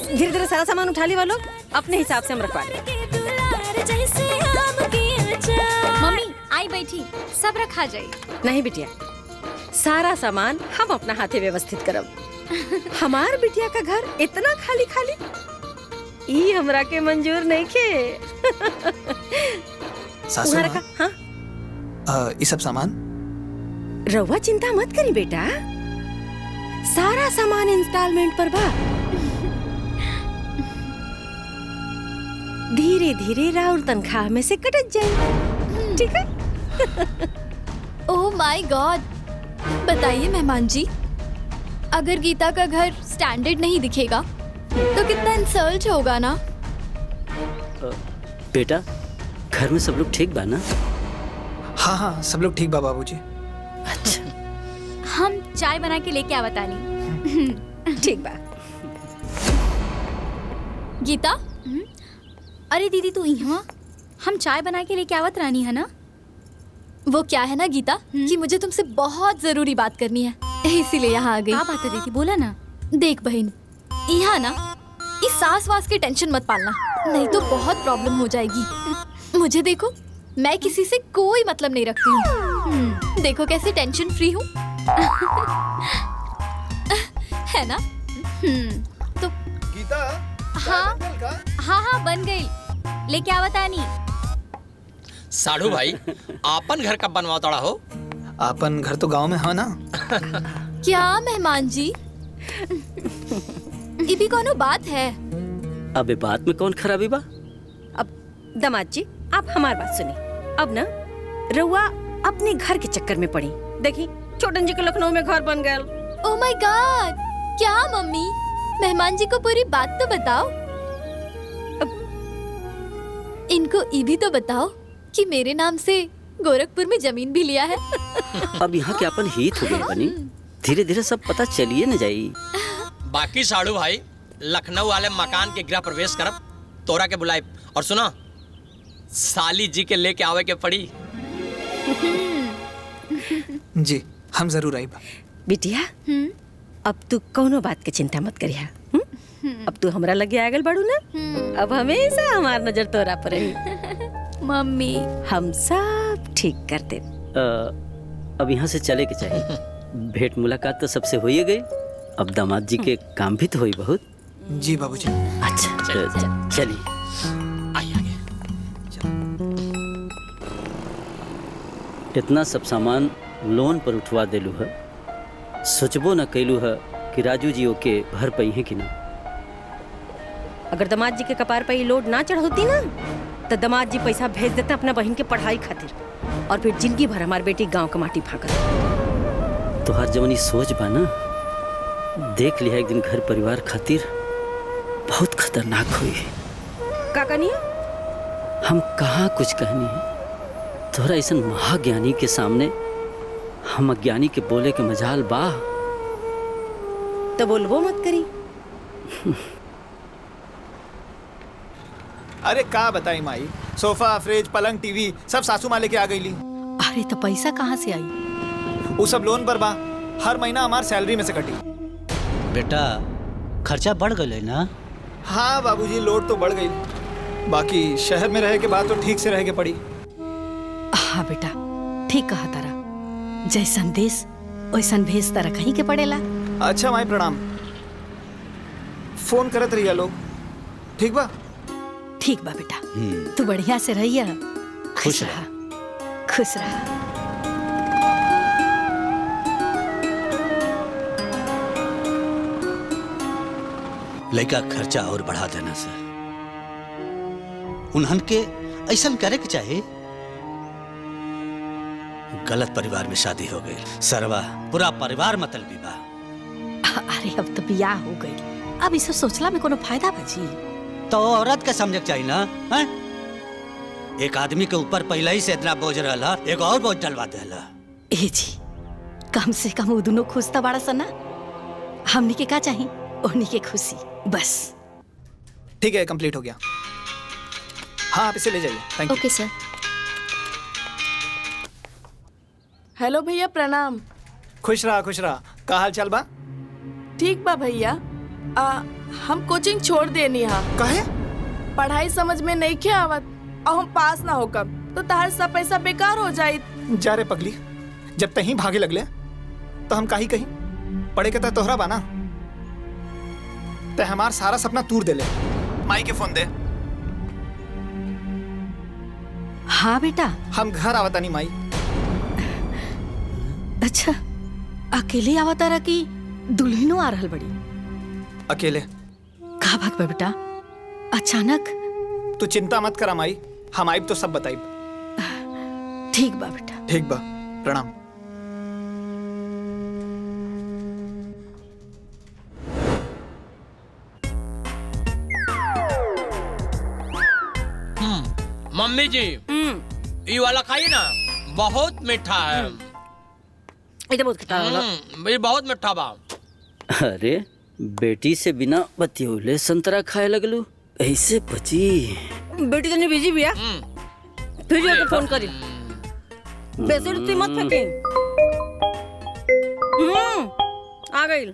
धीरे धीरे सारा सामान उठा ली वालों, अपने हिसाब से हम रखवा ले। मम्मी आई बैठी, सब रखा जाए। नहीं बिटिया, सारा सामान हम अपना हाथे व्यवस्थित करब। हमार बिटिया का घर इतना खाली खाली ई हमरा के मंजूर नहीं खे। सासू उहाँ माँ, रखा, हाँ? ये सब सामान रउआ चिंता मत करी बेटा, सारा सामान इंस्टॉलमेंट पर बा। धीरे धीरे राउर तनख्वाह में से कटत जाए, ठीक है? ओह माय गॉड। बताइए मेहमान जी, अगर गीता का घर स्टैंडर्ड नहीं दिखेगा तो कितना इंसल्ट होगा ना। बेटा घर में सब लोग ठीक बा ना? हाँ हाँ सब लोग ठीक बा बाबूजी। अच्छा। हम चाय बना के लेके आवतानी। ठीक बा। गीता, अरे दीदी तू यहाँ, हम चाय बना के लेके आवत रानी है ना? वो क्या है ना गीता कि मुझे तुमसे बहुत जरूरी बात करनी है, इसीलिए यहाँ आ गई। क्या बात है दीदी, बोला ना। देख बहन, यहाँ ना इस सास वास की टेंशन मत पालना, नहीं तो बहुत प्रॉब्लम हो जाएगी। मुझे देखो, मैं किसी से कोई मतलब नहीं रखती हूँ। देखो कैसे टेंशन फ्री हूँ। है ना? तो गीता, हाँ हाँ बन गई, लेके आवतानी। साड़ू भाई, आपन घर कब बनवा तोड़ा हो? आपन घर तो गांव में है ना। क्या मेहमान जी, ये भी कोनो बात है? अबे बात में कौन खराबी बा? अब दामाद जी आप हमारी बात सुनी। अब ना रउआ अपने घर के चक्कर में पड़ी। देखी छोटन जी के लखनऊ में घर बन गया। ओह माय गॉड, क्या मम्मी? मेहमान जी को पूरी बात तो बताओ। इनको ये भी तो बताओ कि मेरे नाम से गोरखपुर में जमीन भी लिया है। अब यहाँ के अपन हित हो गए बनी, धीरे धीरे सब पता चलिए न जाई। बाकी साड़ू भाई, लखनऊ वाले मकान के गृह प्रवेश करब, तोरा के बुलाए। और सुना, साली जी के लेके आवे के पड़ी। जी हम जरूर आई। बिटिया अब तू कोनो बात के चिंता मत करिया। अब तू हमरा लगे आगल बढ़ू ना, अब हमेशा हमार नजर तोरा पर रही। मम्मी हम सब ठीक कर दे। अब यहाँ से चले के चाहिए। भेंट मुलाकात तो सबसे हो ही गई, अब दामाद जी के काम भी तो हुई बहुत। जी बाबूजी। अच्छा चलिए। इतना सब सामान लोन पर उठवा देलू है, सोचबो न कैलू है कि राजू जी ओके भर पई है कि ना। अगर दामाद जी के कपार पर ये लोड ना चढ़ होती ना, तो दामाद जी पैसा भेज देते अपना बहन के पढ़ाई खातिर, और फिर जिंदगी भर हमार बेटी गांव का माटी फाँकत। तो हर जवनी सोच बा ना, देख लिया एक दिन घर परिवार खातिर बहुत खतरनाक हुई है। का कहनी? हम कहाँ कुछ कहनी है, तोहरा ऐसा महाज्ञानी के सामने हम अज्ञानी के बोले के मजाल बा। तो बोलबो मत करी। अरे का बताई माई, सोफा फ्रिज पलंग टीवी सब सासू माँ लेके आ गई ली। अरे तो पैसा कहाँ से आई? वो सब लोन पर बा, हर महीना हमार सैलरी में से कटी। बेटा खर्चा बढ़ गए ना? हाँ बाबूजी, लोड तो बढ़ गई, बाकी शहर में रहे के बाद तो ठीक से रह के पड़ी। हाँ बेटा, ठीक कहा तारा। जैसन देश वैसन भेज त रखही के पड़ेला। अच्छा माई प्रणाम। फोन करत रहिया लोग, ठीक बा? ठीक बा बेटा, तू बढ़िया से रहिया। खुश रहा। खुश रहा। लड़का खर्चा और बढ़ा देना सर। उन्हन के ऐसा करे के चाहे। गलत परिवार में शादी हो गई सरवा, पूरा परिवार मतलबी बा। अरे अब तो बियाह हो गई, अब इसे सोचला में कोनो फायदा बची? तो औरत के समझ चाहिए ना है? एक आदमी के ऊपर पहले ही से इतना बोझ रहा, एक और बोझ डलवा देला। ए जी, कम से कम वो दोनों खुश तो बड़ा सना। हमनी के का चाहिए? उन्हीं के खुशी बस। ठीक है, कंप्लीट हो गया। हाँ, आप इसे ले जाइए। Thank you. Okay sir. Hello भैया, प्रणाम। खुश रहा, खुश रहा। का हाल चाल बा? ठीक बा भैया। हम कोचिंग छोड़ देनी हा। काहे? पढ़ाई समझ में नहीं खे आवत और हम पास ना हो कब तो तार सब पैसा बेकार हो जाये। जा रे पगली, जब तही भागे लगले तो हम काही कहीं पढ़े के तोहरा बाना ते हमार सारा सपना तूर दे ले। माई के फोन दे। हाँ बेटा। हम घर आवता नहीं माई। अच्छा, अकेले आवता रहा कि दुल्हनो आ रहल बड़ी? अकेले। का भाग बा बेटा, अचानक? तू चिंता मत करा माई, हम आइब तो सब बताइब। ठीक बा बेटा। ठीक बा, प्रणाम। मम्मी जी, ये वाला खाइए ना, बहुत मीठा है। ये बहुत खट्टा वाला। ये बहुत मीठा बा। अरे बेटी से बिना बतियोले संतरा खाए लगलू, ऐसे बची? बेटी तो नहीं भेजी भैया, फिर जाके फोन करी। बेसिर मत फेंकी। आ गई।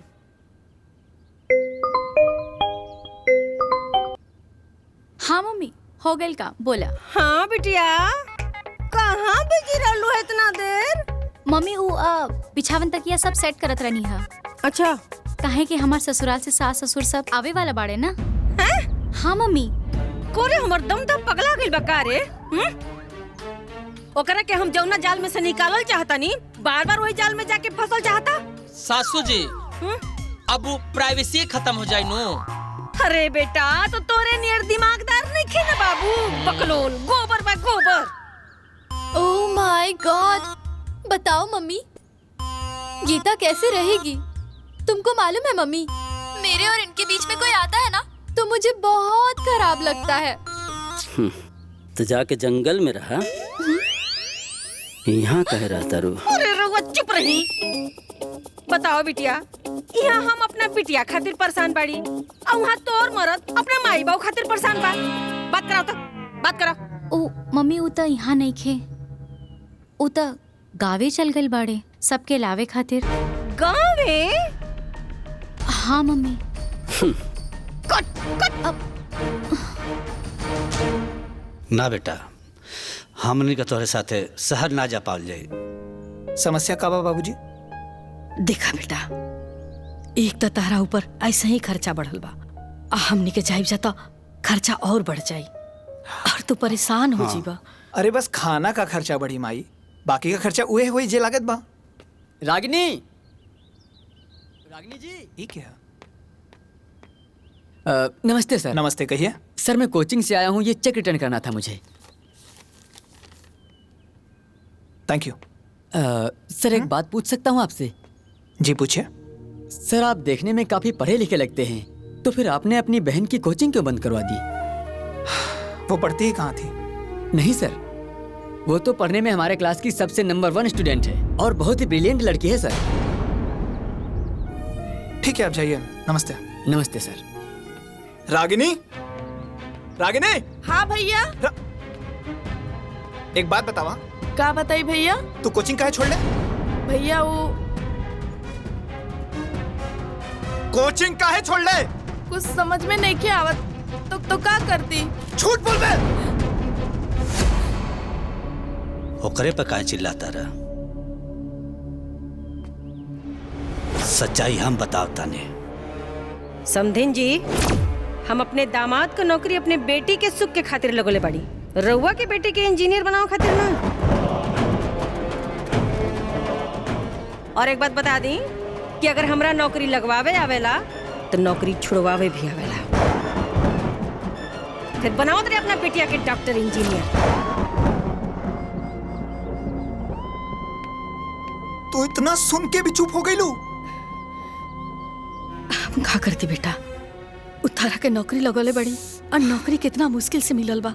हाँ मम्मी, हो गई का? बोला। हाँ बिटिया, कहाँ बिजी रहलू है इतना देर? मम्मी वो बिछावन तकिया सब सेट करत रहनी है। अच्छा। काहे कि हमार ससुराल से सास ससुर सब आवे वाला बाड़े ना। हैं? हाँ मम्मी। कोरे हमर दम तब पगला गइल बा का रे? ओकरा के हम जौना जाल में से निकालल चाहता नी, बार-बार वही जाल में जाके फंसल चाहता। सासू जी, अब वो प्राइवेसी खत्म हो जाए नो। अरे बेटा, तो तोरे नियर दिमागदार नहीं खे ना बाबू, बकलोल, गोबर बा गोबर। ओह माय गॉड, बताओ मम्मी, गीता कैसे रहेगी? तुमको मालूम है मम्मी, मेरे और इनके बीच में कोई आता है ना तो मुझे बहुत खराब लगता है। तो जाके जंगल में रहा, यहाँ कह रहा तारू? अरे रउआ चुप रही। बताओ बिटिया, यहाँ हम अपना बिटिया खातिर परेशान बाड़ी और वहाँ तोर मरद अपने माई बाबू खातिर परेशान बा। बात कराओ तो, बात कराओ। ओ मम्मी, वो तो यहाँ नहीं खे, वो तो गावे चल गए बाड़े सबके लावे खातिर। गावे? हाँ मम्मी। कट कट। अब ना बेटा, हमनी के तोरे साथे शहर ना जा पाल जाए। समस्या का बा बाबूजी? देखा बेटा, एक तो तारा ऊपर ऐसे ही खर्चा बढ़ल बा, हमनी के जाइब जाता खर्चा और बढ़ जाई और तू परेशान हो जीबा। अरे बस खाना का खर्चा बढ़ी माई, बाकी का खर्चा उहे होई जे लागत बा। रागिनी, रागिनी जी। ये क्या? नमस्ते सर। नमस्ते, कहिए। सर मैं कोचिंग से आया हूँ, ये चेक रिटर्न करना था मुझे। Thank you. सर एक बात पूछ सकता हूँ आपसे? जी पूछिए। सर आप देखने में काफी पढ़े लिखे लगते हैं, तो फिर आपने अपनी बहन की कोचिंग क्यों बंद करवा दी? वो पढ़ती ही कहाँ थी? नहीं सर, वो तो पढ़ने में हमारे क्लास की सबसे नंबर 1 स्टूडेंट है और बहुत ही ब्रिलियंट लड़की है सर। ठीक है, आप जाइए। नमस्ते। नमस्ते सर। रागिनी, रागिनी। हाँ भैया। एक बात बतावा। का बताई भैया? तू कोचिंग काहे छोड़ ले? भैया वो कोचिंग काहे छोड़ ले? कुछ समझ में नहीं के आवत तो का करती? झूठ बोल बे। ओकरे पे काहे चिल्लाता रहा? सच्चाई हम बतावता ने। समधिन जी, हम अपने दामाद को नौकरी अपने बेटी के सुख के खातिर लगोले बाड़ी, रउआ के बेटी के इंजीनियर बनाओ खातिर ना। और एक बात बता दी कि अगर हमरा नौकरी लगवावे आवेला तो नौकरी छुड़वावे भी आवेला। फिर बनाओ तेरे अपना बेटिया के डॉक्टर इंजीनियर। तू इतना सुन के भी चुप हो गई लू? हम का करती बेटा, उतारा के नौकरी लगोले बड़ी और नौकरी कितना मुश्किल से मिलल बा।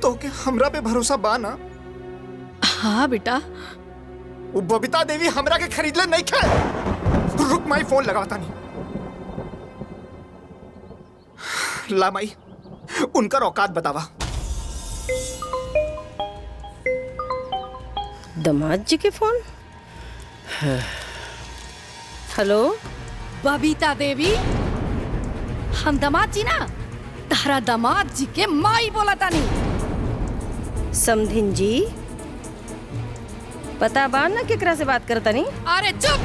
तो के हमरा पे भरोसा बा ना? हाँ बेटा। वो बबीता देवी हमरा के खरीदले नहीं खे। रुक माई, फोन लगाता नहीं। ला माई, उनका औकात बतावा। दामाद जी के फोन। हेलो बबीता देवी, हम दामाद जी ना, तारा दामाद जी के माई बोला तानी। समधिन जी, पता बा ना केकरा से बात करता नहीं? अरे चुप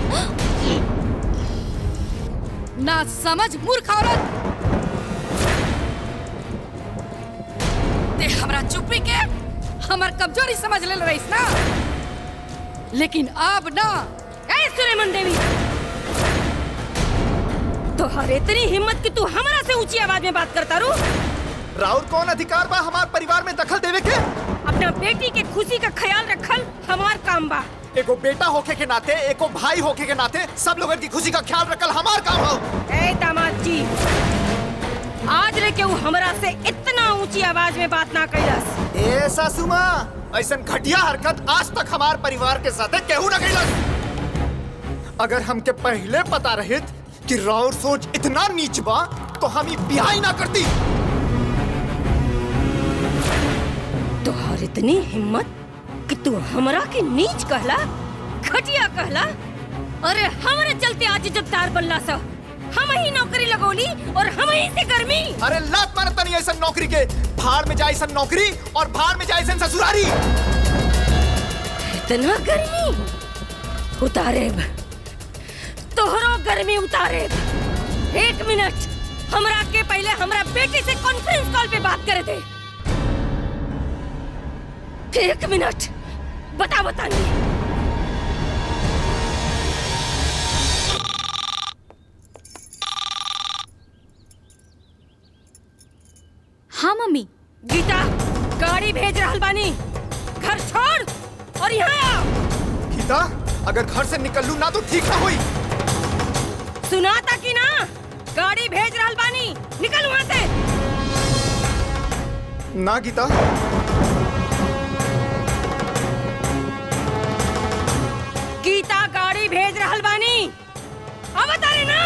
ना समझ मूर्ख औरत। ते हमरा चुप्पी के हमर कमजोरी समझ ले रहीस ना, लेकिन अब ना। ए सुलेमान देवी, तोहर इतनी हिम्मत कि तू हमरा से ऊंची आवाज में बात करता रू? राउर कौन अधिकार बा हमार परिवार में दखल देवे के? अपना बेटी के खुशी का ख्याल रखल हमार काम बा। एको बेटा होके के नाते, एको भाई होके के नाते सब लोगों की खुशी का ख्याल रखल हमार काम हो। ए दामाद जी, आज लेके वो हमरा से इतना ऊंची आवाज में बात ना कैलस। ए सासू माँ, ऐसन घटिया हरकत आज तक हमार परिवार के साथ केहू ना कैलस। अगर हमके पहले पता रहित कि राउर सोच इतना नीच बा तो हम ब्याह ही ना करती। तोहर इतनी हिम्मत कि तू हमरा के नीच कहला, घटिया कहला? अरे हमरे चलते आज इज्जतदार बनला सा, हम ही नौकरी लगोली और हम ही से गर्मी। अरे लात मारता नहीं ऐसा नौकरी के, भाड़ में जाए ऐसा नौकरी और भाड़ में जाए ऐसा ससुरारी। इतना गर्मी उतारे, तोहरो गर्मी उतारे। एक मिनट, हमरा के पहले हमरा बेटी से कॉन्फ्रेंस कॉल पे बात करे थे। एक मिनट, बता नहीं। हाँ मम्मी। गीता, गाड़ी भेज रहल बानी, घर छोड़ और यहाँ आ। गीता, अगर घर से निकल लूं ना तो ठीक ना हुई। सुनाता कि ना? गाड़ी भेज रहल बानी, निकल वहाँ से। ना गीता। गीता, गाड़ी भेज रहल बानी, अब बता रहे ना।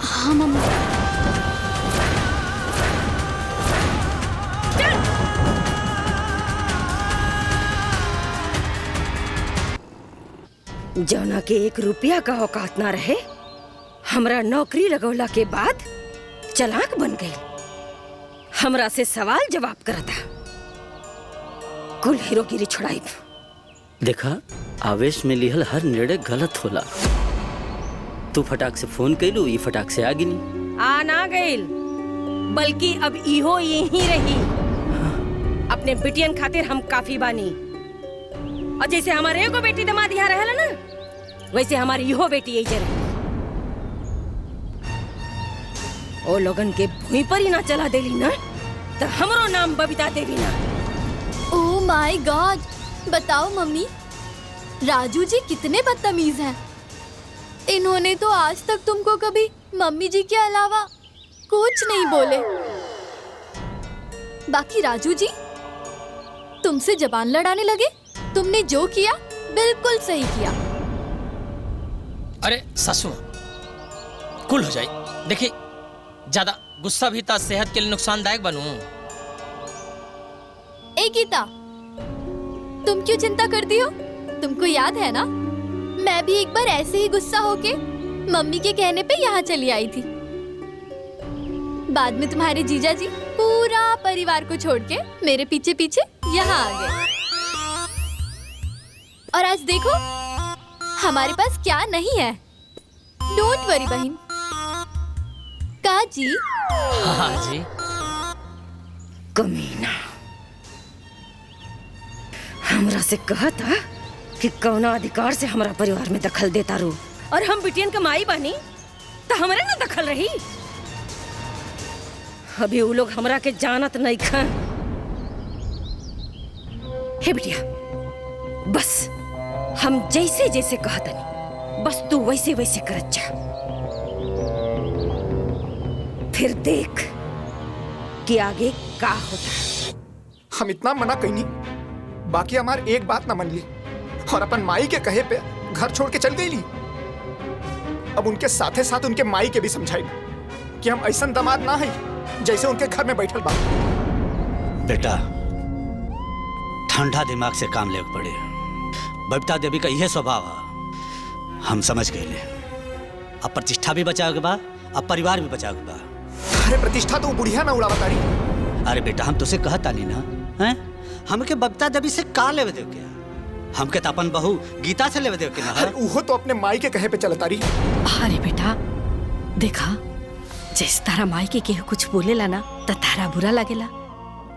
हाँ मम्मी। जौना के 1 रुपया का औकात ना रहे, हमरा नौकरी लगौला के बाद चालाक बन गई, हमरा से सवाल जवाब करता। कुल हीरोगिरी छुड़ाई। देखा, आवेश में लिहल हर निर्णय गलत होला। तू फटाक से फोन कैलू, ये फटाक से आ गिनी। आ ना गईल, बल्कि अब इहो यही रही। अपने बेटियन खातिर हम काफी बानी, और जैसे हमारे एगो बेटी दामाद यहाँ रहला ना, वैसे हमारी इहो बेटी यही रही। ओ लोगन के भूमि पर ही ना चला देली ना, तो हमरो नाम बबीता देवी ना। ओह माय गॉड, बताओ मम्मी, राजू जी कितने बदतमीज हैं। इन्होंने तो आज तक तुमको कभी मम्मी जी के अलावा कुछ नहीं बोले। बाकी राजू जी तुमसे जबान लड़ाने लगे। तुमने जो किया बिल्कुल सही किया। अरे सासू, कूल हो जाए। देखिए, ज्यादा गुस्सा भी सेहत के लिए नुकसानदायक बनू। ए गीता, तुम क्यों चिंता करती हो? तुमको याद है ना, मैं भी एक बार ऐसे ही गुस्सा होके मम्मी के कहने पे यहाँ चली आई थी। बाद में तुम्हारे जीजा जी पूरा पूरा परिवार को छोड़ के मेरे पीछे पीछे यहाँ आ गए। और आज देखो हमारे पास क्या नहीं है। डोंट वरी बहन। का जी? हाँ जी। कमीना, हमरा से कहा था कि कौना अधिकार से हमारा परिवार में दखल देता रू, और हम बिटियन के माई बानी तो हमारे ना दखल रही। अभी वो लोग हमरा के जानत नहीं खा। हे बिटिया, बस हम जैसे जैसे कहतनी बस तू वैसे वैसे करत जा। फिर देख कि आगे का होता। हम इतना मना कहीं, बाकी हमार एक बात ना मन ली और अपन माई के कहे पे घर छोड़ के चल गई ली। अब उनके साथे साथ उनके माई के भी समझाई कि हम ऐसा दामाद ना है जैसे उनके घर में बैठल बा। बेटा, ठंडा दिमाग से काम लेके पड़े। बबीता देवी का यह स्वभाव है, हम समझ गए ले। अब प्रतिष्ठा भी बचाओ के बा, अब परिवार भी बचाओ के बा। अरे प्रतिष्ठा तो बुढ़िया ना उड़ावा तारी। अरे बेटा, हम तुझसे कहता नहीं ना, हैं? हमके बबीता देवी से का लेवे देव क्या? हमके तो अपन बहू गीता से लेवे देव के ना। अरे वो तो अपने माई के कहे पे चलता रही। अरे बेटा देखा, जैसे तारा माई के केहू कुछ बोलेला ना तो तारा बुरा लगेला,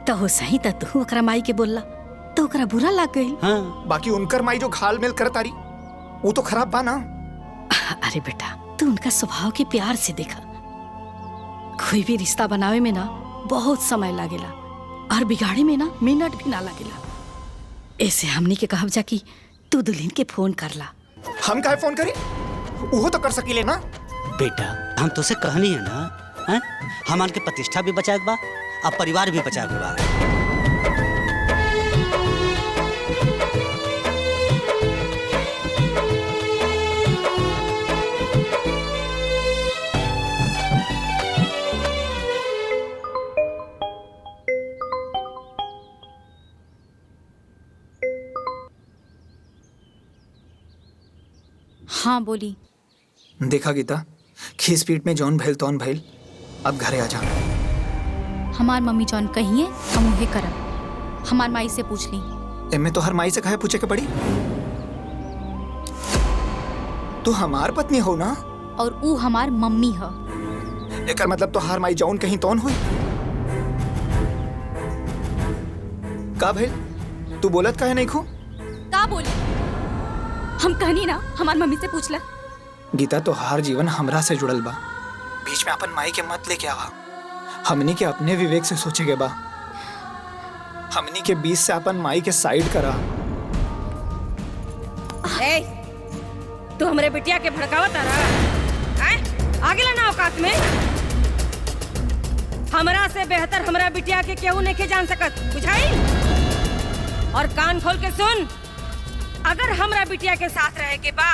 तो हो सही तो तू ओकरा माई के बोलला तो ओकरा बुरा लग गई। हाँ। बाकी उनकर माई जो घाल मेल करत तारी वो तो खराब बा ना। अरे बेटा, तू उनका स्वभाव के प्यार से देखा। कोई भी रिश्ता बनावे में ना बहुत समय लागेला और बिगाड़े में ना मिनट भी ना लगेला। ऐसे हमनी के कहब जा कि तू दुल्हन के फोन करला। हम काहे फोन करी? वो तो कर सकीले ना। बेटा, हम तुझसे कहनी है ना, हैं? हमान के प्रतिष्ठा भी बचाए के बा, अब परिवार भी बचाए के बा। हाँ बोली। देखा गीता, खीस पीट में जौन भैल तौन भैल, अब घरे आ जा। हमार मम्मी जौन कहिए हम उहे करब। हमार माई से पूछ ली। एमे तो हर माई से कहे पूछे के पड़ी। तू हमार पत्नी हो ना? और ऊ हमार मम्मी है। एकर मतलब तो हर माई जौन कहीं तौन हुई। का भैल, तू बोलत काहे नहीं खो? का बोली? हम कहनी ना हमार मम्मी से पूछ ला। गीता, तो हर जीवन हमरा से जुड़ल बा, बीच में अपन माई के मत लेके आवा। हमनी के अपने विवेक से सोचे के बा। हमनी के बीच से अपन माई के साइड करा। ए, तू हमरे बिटिया के भड़कावत आ रहा है? आगे ला ना औकात में। हमरा से बेहतर हमरा बिटिया के केहू नहीं के जान सकत, बुझाई? और कान खोल के सुन, अगर हमरा बिटिया के साथ रहे के बा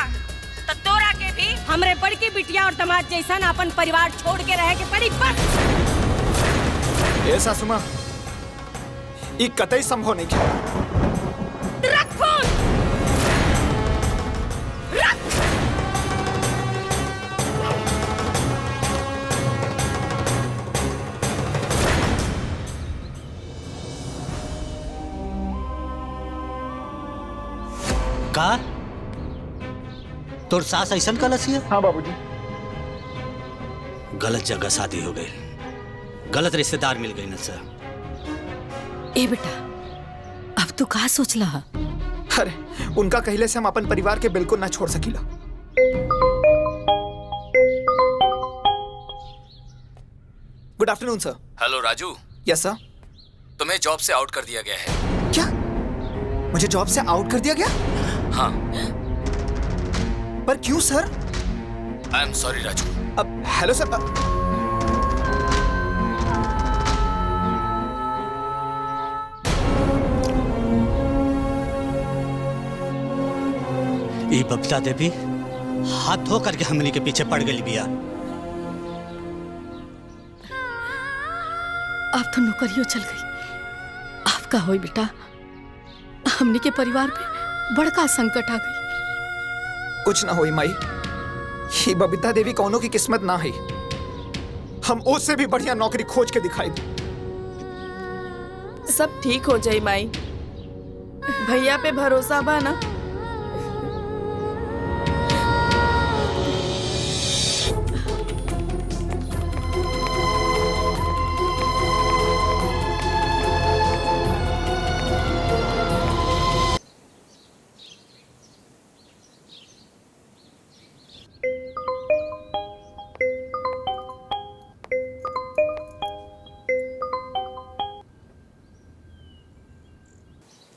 तो तोरा के भी हमरे बड़की बिटिया और दामाद जैसा अपन परिवार छोड़ के रहे के पड़ी। बस ए सासुमा, ये कतई संभव नहीं है। रख फोन, रख। का तोर सास ऐसा कलसी है? हाँ बाबूजी। गलत जगह शादी हो गई, गलत रिश्तेदार मिल गई न सर। ए बेटा, अब तू का सोचला? अरे उनका कहले से हम अपन परिवार के बिल्कुल ना छोड़ सकीला। गुड आफ्टरनून सर। हेलो राजू। यस सर। तुम्हें जॉब से आउट कर दिया गया है। क्या? मुझे जॉब से आउट कर दिया गया? हाँ। पर क्यों sir? I am sorry Raju. अब हेलो सर। ये बबीता देवी हाथ धो करके हमनी के पीछे पड़ गई बिया। अब तो नौकरियों चल गई। आपका होई बेटा, हमने के परिवार पे बड़का संकट आ गई। कुछ ना होई माई, ये बबीता देवी कौनों की किस्मत ना है। हम उससे भी बढ़िया नौकरी खोज के दिखाई दी। सब ठीक हो जाई माई। भैया पे भरोसा बा ना?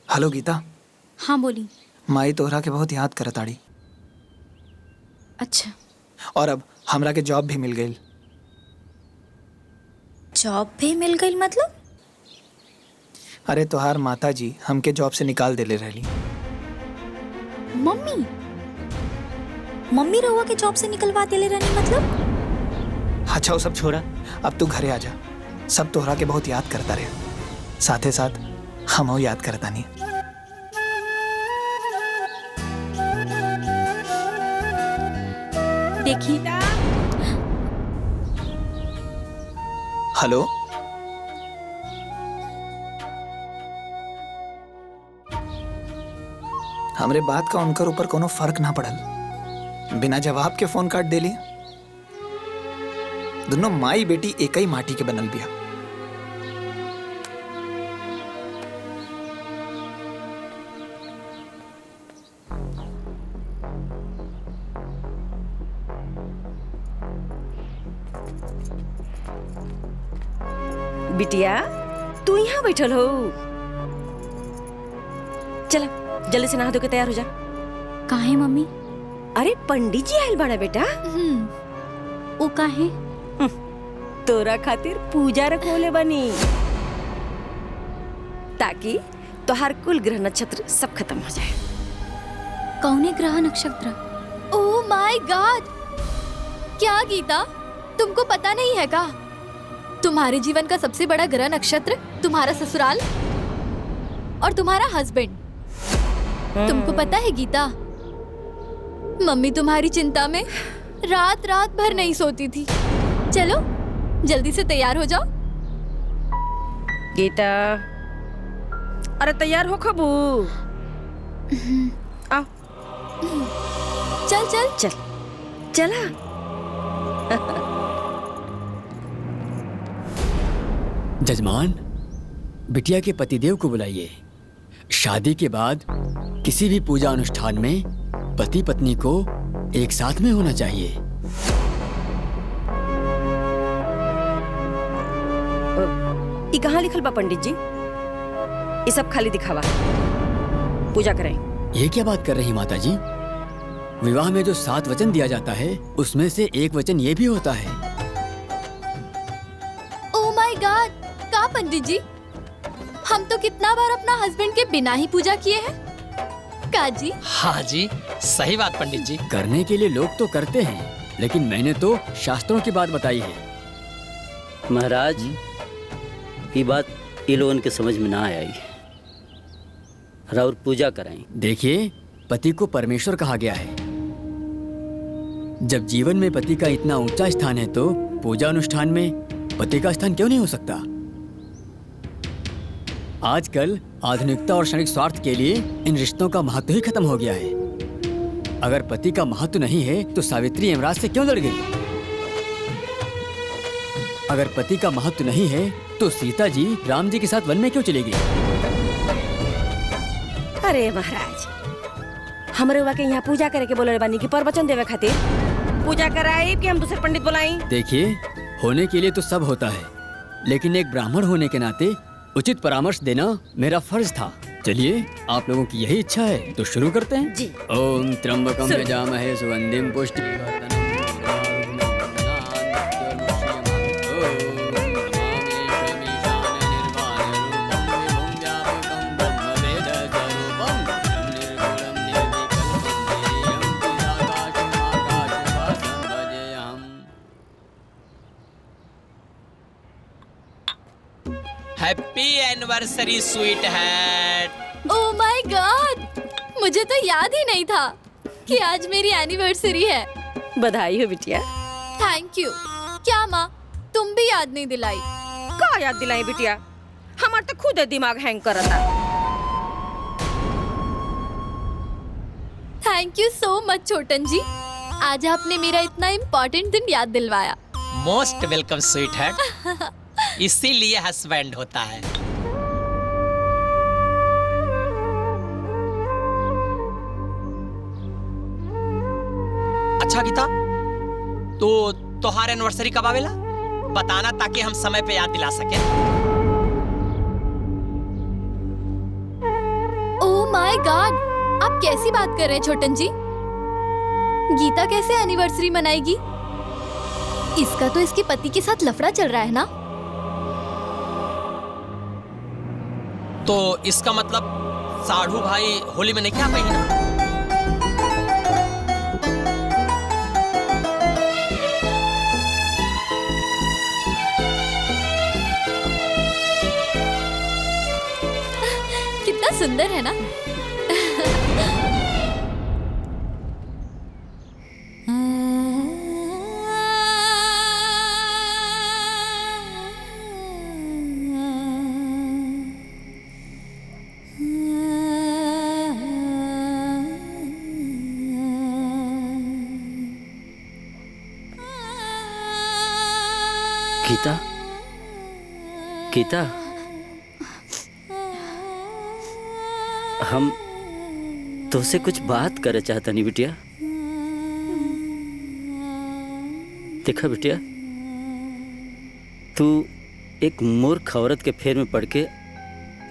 हेलो गीता। हाँ बोली। माई तोहरा के बहुत याद करत आड़ी। अच्छा। और अब हमरा के जॉब भी मिल गई। जॉब भी मिल गई मतलब? अरे तोहार माता जी हमके जॉब से निकाल देले रहली। मम्मी मम्मी रहुआ के जॉब से निकलवा देले रहनी मतलब? अच्छा वो सब छोड़ा, अब तू घरे आ जा। सब तोहरा के बहुत याद करता रहे, साथे साथ हम याद करता नहीं। देखी। हेलो। हमरे बात का उनकर ऊपर कोनो फर्क ना पड़ल। बिना जवाब के फोन काट देली। दोनों माई बेटी एक ही माटी के बनल बिया। बिटिया तू यहाँ बैठल हो? चला जल्दी से नहा धो के तैयार हो जा। काहे मम्मी? अरे पंडित जी आयल बड़ा बेटा। वो काहे? तोरा खातिर पूजा रखोले बनी, ताकि तोहार कुल ग्रह नक्षत्र सब खत्म हो जाए। कौने ग्रह नक्षत्र? ओह माय गॉड! क्या गीता, तुमको पता नहीं है का? तुम्हारे जीवन का सबसे बड़ा ग्रह नक्षत्र तुम्हारा ससुराल और तुम्हारा हस्बैंड। तुमको पता है गीता, मम्मी तुम्हारी चिंता में रात रात भर नहीं सोती थी। चलो जल्दी से तैयार हो जाओ। गीता अरे तैयार हो खबू। आओ। चल चल चल चला। जजमान, बिटिया के पतिदेव को बुलाइए। शादी के बाद किसी भी पूजा अनुष्ठान में पति पत्नी को एक साथ में होना चाहिए। ये कहाँ लिखल बा पंडित जी? ये सब खाली दिखावा। पूजा करें। ये क्या बात कर रही माता जी? विवाह में जो 7 वचन दिया जाता है उसमें से एक वचन ये भी होता है। ओह माय गॉड! का पंडित जी, हम तो कितना बार अपना हस्बैंड के बिना ही पूजा किए हैं। का जी? हाँ जी, सही बात पंडित जी। करने के लिए लोग तो करते हैं, लेकिन मैंने तो शास्त्रों की बात बताई है। महाराज, ये बात ये लोगों के समझ में ना आई। और पूजा कराएं। देखिए, पति को परमेश्वर कहा गया है। जब जीवन में पति का इतना ऊंचा स्थान है तो पूजा अनुष्ठान में पति का स्थान क्यों नहीं हो सकता? आजकल आधुनिकता और क्षणिक स्वार्थ के लिए इन रिश्तों का महत्व ही खत्म हो गया है। अगर पति का महत्व नहीं है तो सावित्री यमराज से क्यों लड़ गई? अगर पति का महत्व नहीं है तो सीता जी राम जी के साथ वन में क्यों चली गई? अरे महाराज, हमरे हुआ के यहाँ पूजा करे के बोले बानी की प्रवचन देवे खातिर पूजा कराई कि हम दूसरे पंडित बुलाई? देखिए, होने के लिए तो सब होता है, लेकिन एक ब्राह्मण होने के नाते उचित परामर्श देना मेरा फर्ज था। चलिए, आप लोगों की यही इच्छा है तो शुरू करते हैं। जी। ओम त्र्यंबकम यजामहे सुगंधिम पुष्टिवर्धनम happy anniversary sweetheart. Oh my God, मुझे तो याद ही नहीं था कि आज मेरी एनिवर्सरी है। बधाई हो बिटिया। Thank you. क्या माँ, तुम भी याद नहीं दिलाई? का याद दिलाई बिटिया? हमार तो खुद दिमाग हैंग करता। थैंक यू सो मच छोटन जी, आज आपने मेरा इतना इम्पोर्टेंट दिन याद दिलवाया। Most welcome sweet heart. इसीलिए हस्बैंड होता है। अच्छा गीता, तो तोहार एनिवर्सरी कब आवेला? बताना ताकि हम समय पे याद दिला सके। ओह माय गॉड, आप कैसी बात कर रहे हैं छोटन जी? गीता कैसे एनिवर्सरी मनाएगी? इसका तो इसके पति के साथ लफड़ा चल रहा है ना। तो इसका मतलब साढ़ू भाई होली में नहीं क्या पाई ना? कितना सुंदर है ना। गीता, गीता, हम तुझसे कुछ बात करे चाहता नहीं बिटिया। देखा बिटिया, तू एक मूर्ख औरत के फेर में पड़ के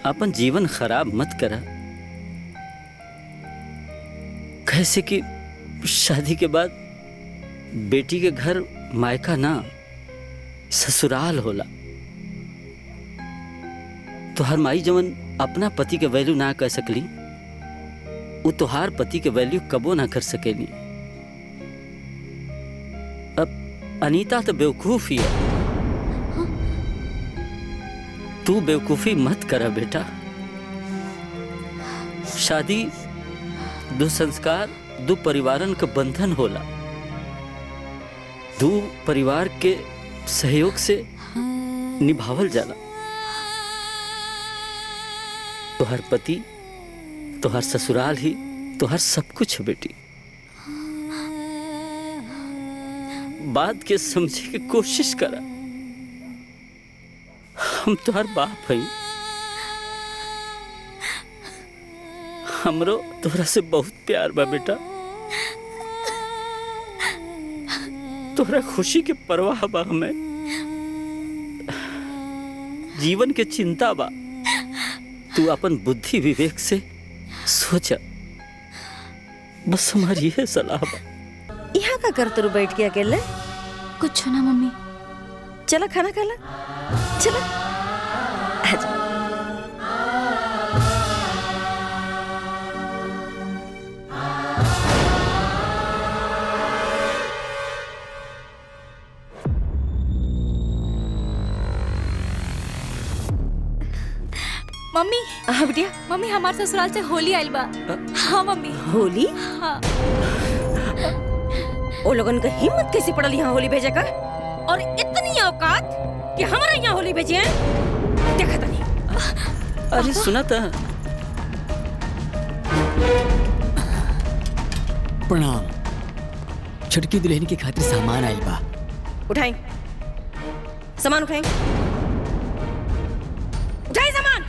अपन जीवन खराब मत करा। कैसे कि शादी के बाद बेटी के घर मायका ना ससुराल होला। तोहार माई जवन अपना पति के वैल्यू ना कर सकली, वो तोहार पति के वैल्यू कबो ना कर सकेली। अब अनीता तो बेवकूफ ही है। तू बेवकूफी मत करा बेटा। शादी दो संस्कार, दो परिवारन का बंधन होला। दो परिवार के सहयोग से निभावल जाला। तोहर पति, तोहर ससुराल ही तोहर सब कुछ है बेटी। बात के समझे की कोशिश करा। हम तोहर बाप हई। हमरो तोहरा से बहुत प्यार बा बेटा। तोहरा खुशी के परवाह बा हमें। जीवन के चिंता बा। तू अपन बुद्धि विवेक से सोचा। बस हमारी यह सलाह बा। यहाँ का कर तू बैठ के अकेले? कुछ ना मम्मी। चला खाना खा ला। चला आजा। मम्मी। हाँ बिटिया। मम्मी, हमारे ससुराल से होली आइल बा। हाँ मम्मी। होली? हाँ। ओ लोगन का हिम्मत कैसे पड़ल यहाँ होली भेजे का? और इतनी औकात कि हमारा यहाँ होली भेजे हैं? देखा था नहीं। अरे सुना था। प्रणाम। छुटकी दुल्हन की खातिर सामान आइल बा। उठाएं सामान, उठाएं उठाएं सामान।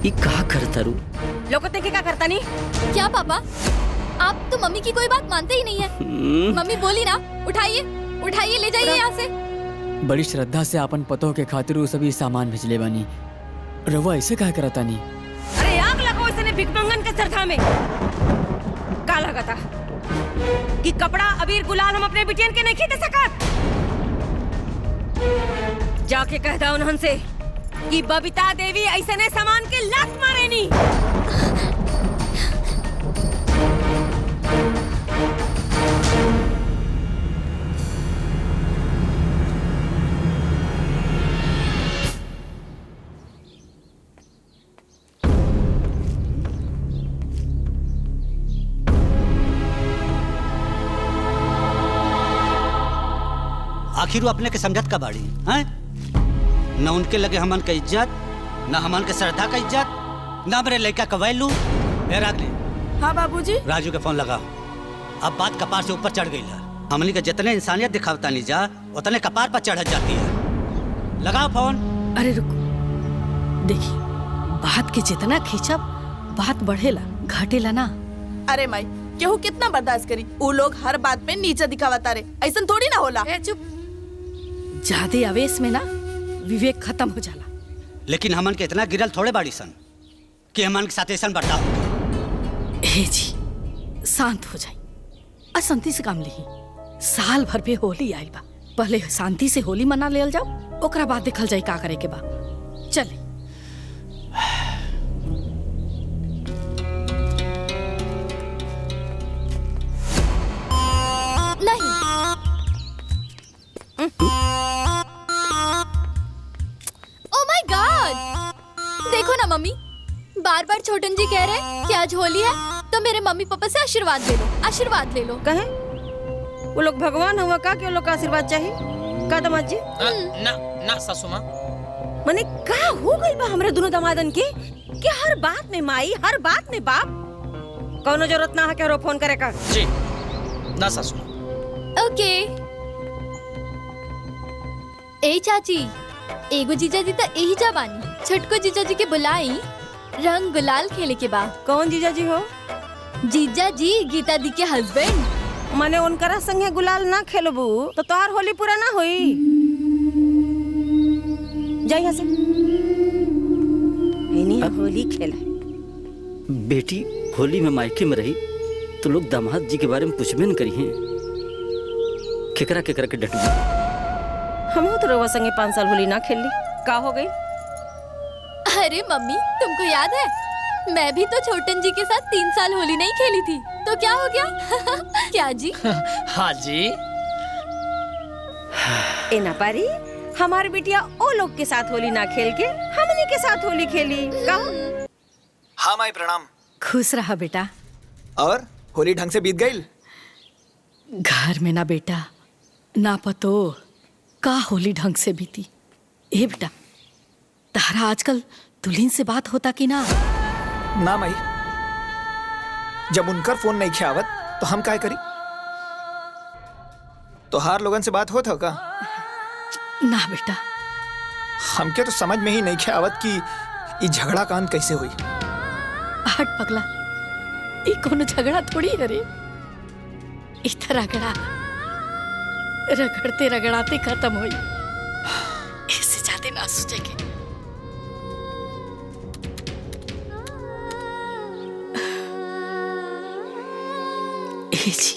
ये क्या करता रू? लोगों ने क्या करता नहीं? क्या पापा, आप तो मम्मी की कोई बात मानते ही नहीं है। मम्मी बोली ना, उठाइए उठाइए, ले जाइए यहाँ से। बड़ी श्रद्धा से अपन पतों के खातिर वो सभी सामान भेजले बानी। रवा ऐसे क्या करता नहीं? अरे आग लगाओ इसने भिकमंगन के सरथा में। का लगा था कि कपड़ा अबीर गुलाल हम अपने बिटियन के नहीं दे सकत? जाके कह दा उन्हन से कि बबीता देवी ऐसे ने सामान के लात मारे नी। आखिर वो अपने के समझत का बाड़ी हैं? न उनके लगे हमन के इज्जत, न हमन के श्रद्धा का इज्जत, न मेरे लड़का का वैल्यू। ए रागनी। हाँ बाबूजी। राजू के फोन लगाओ। अब बात कपार से ऊपर चढ़ गई है। हमनी के जितने इंसानियत दिखावता नहीं जा उतने कपार पर चढ़ जाती है। लगाओ फोन। अरे रुको, देखी बात के जितना खींचब बात बढ़ेला घटेला ना। अरे माई केहू कितना बर्दाश्त करी, वो लोग हर बात में नीचे दिखावता रे, ऐसा थोड़ी ना होला। चुप। ज्यादा आवेश में ना विवेक खत्म हो जाला। लेकिन हमन के इतना गिरल थोड़े बाड़ी सन कि हमन के साथ ऐसा बर्ताव। हे जी शांत हो जाई, अशांति से काम ली। साल भर पे होली आइल बा, पहले शांति से होली मना लेल जाओ, ओकरा बाद देखल जाई का करे के बा। चले। नहीं। ओह माय गॉड, देखो ना मम्मी, बार बार छोटन जी कह रहे हैं कि आज होली है तो मेरे मम्मी पापा से आशीर्वाद ले लो, आशीर्वाद ले लो। कहे वो लोग भगवान हुआ का कि वो लोग का आशीर्वाद चाहिए का दामाद जी? ना ना सासू माँ। मने का हो गई बा हमरा दोनों दामादन के कि हर बात में माई, हर बात में बाप। कौनो जरूरत ना है के फोन करे का। जी ना सासू माँ। ओके। ए चाची, एगो जीजा जी तो यही जबानी, छटको जीजा जी के बुलाई रंग गुलाल खेले के बाद। कौन जीजा जी हो? जीजा जी गीता दी के हस्बैंड। माने उनकरा संगे गुलाल ना खेलबू तो तोहार होली पूरा ना होई। जा यहाँ से। होली खेला। बेटी होली में मायके में रही तो लोग दामाद जी के बारे में पूछबे न करी हैं। केकरा केकरा के डटू। हम तो रवा संगे 5 साल होली ना खेली, का हो गई? अरे मम्मी तुमको याद है, मैं भी तो छोटन जी के साथ 3 साल होली नहीं खेली थी, तो क्या हो गया? क्या जी? हाँ जी। ए ना पारी, हमारी बिटिया ओ लोग के साथ होली ना खेल के हमनी के साथ होली खेली का? हाँ माई प्रणाम। खुश रहा बेटा। और होली ढंग से बीत गई? घर में ना बेटा ना पतो का होली ढंग से बीती। ए बेटा तारा आजकल दुल्हन से बात होता कि ना? ना माई, जब उनकर फोन नहीं खियावत तो हम काय करी? तोहार लोगन से बात होता का? ना बेटा। हमके तो समझ में ही नहीं खियावत कि ये झगड़ा कान कैसे हुई। हट पगला, ये कोनो झगड़ा थोड़ी है रे। इधर रगड़ा रगड़ते रगड़ाते खत्म हुई। इससे ज्यादा ना सोचेंगे। जी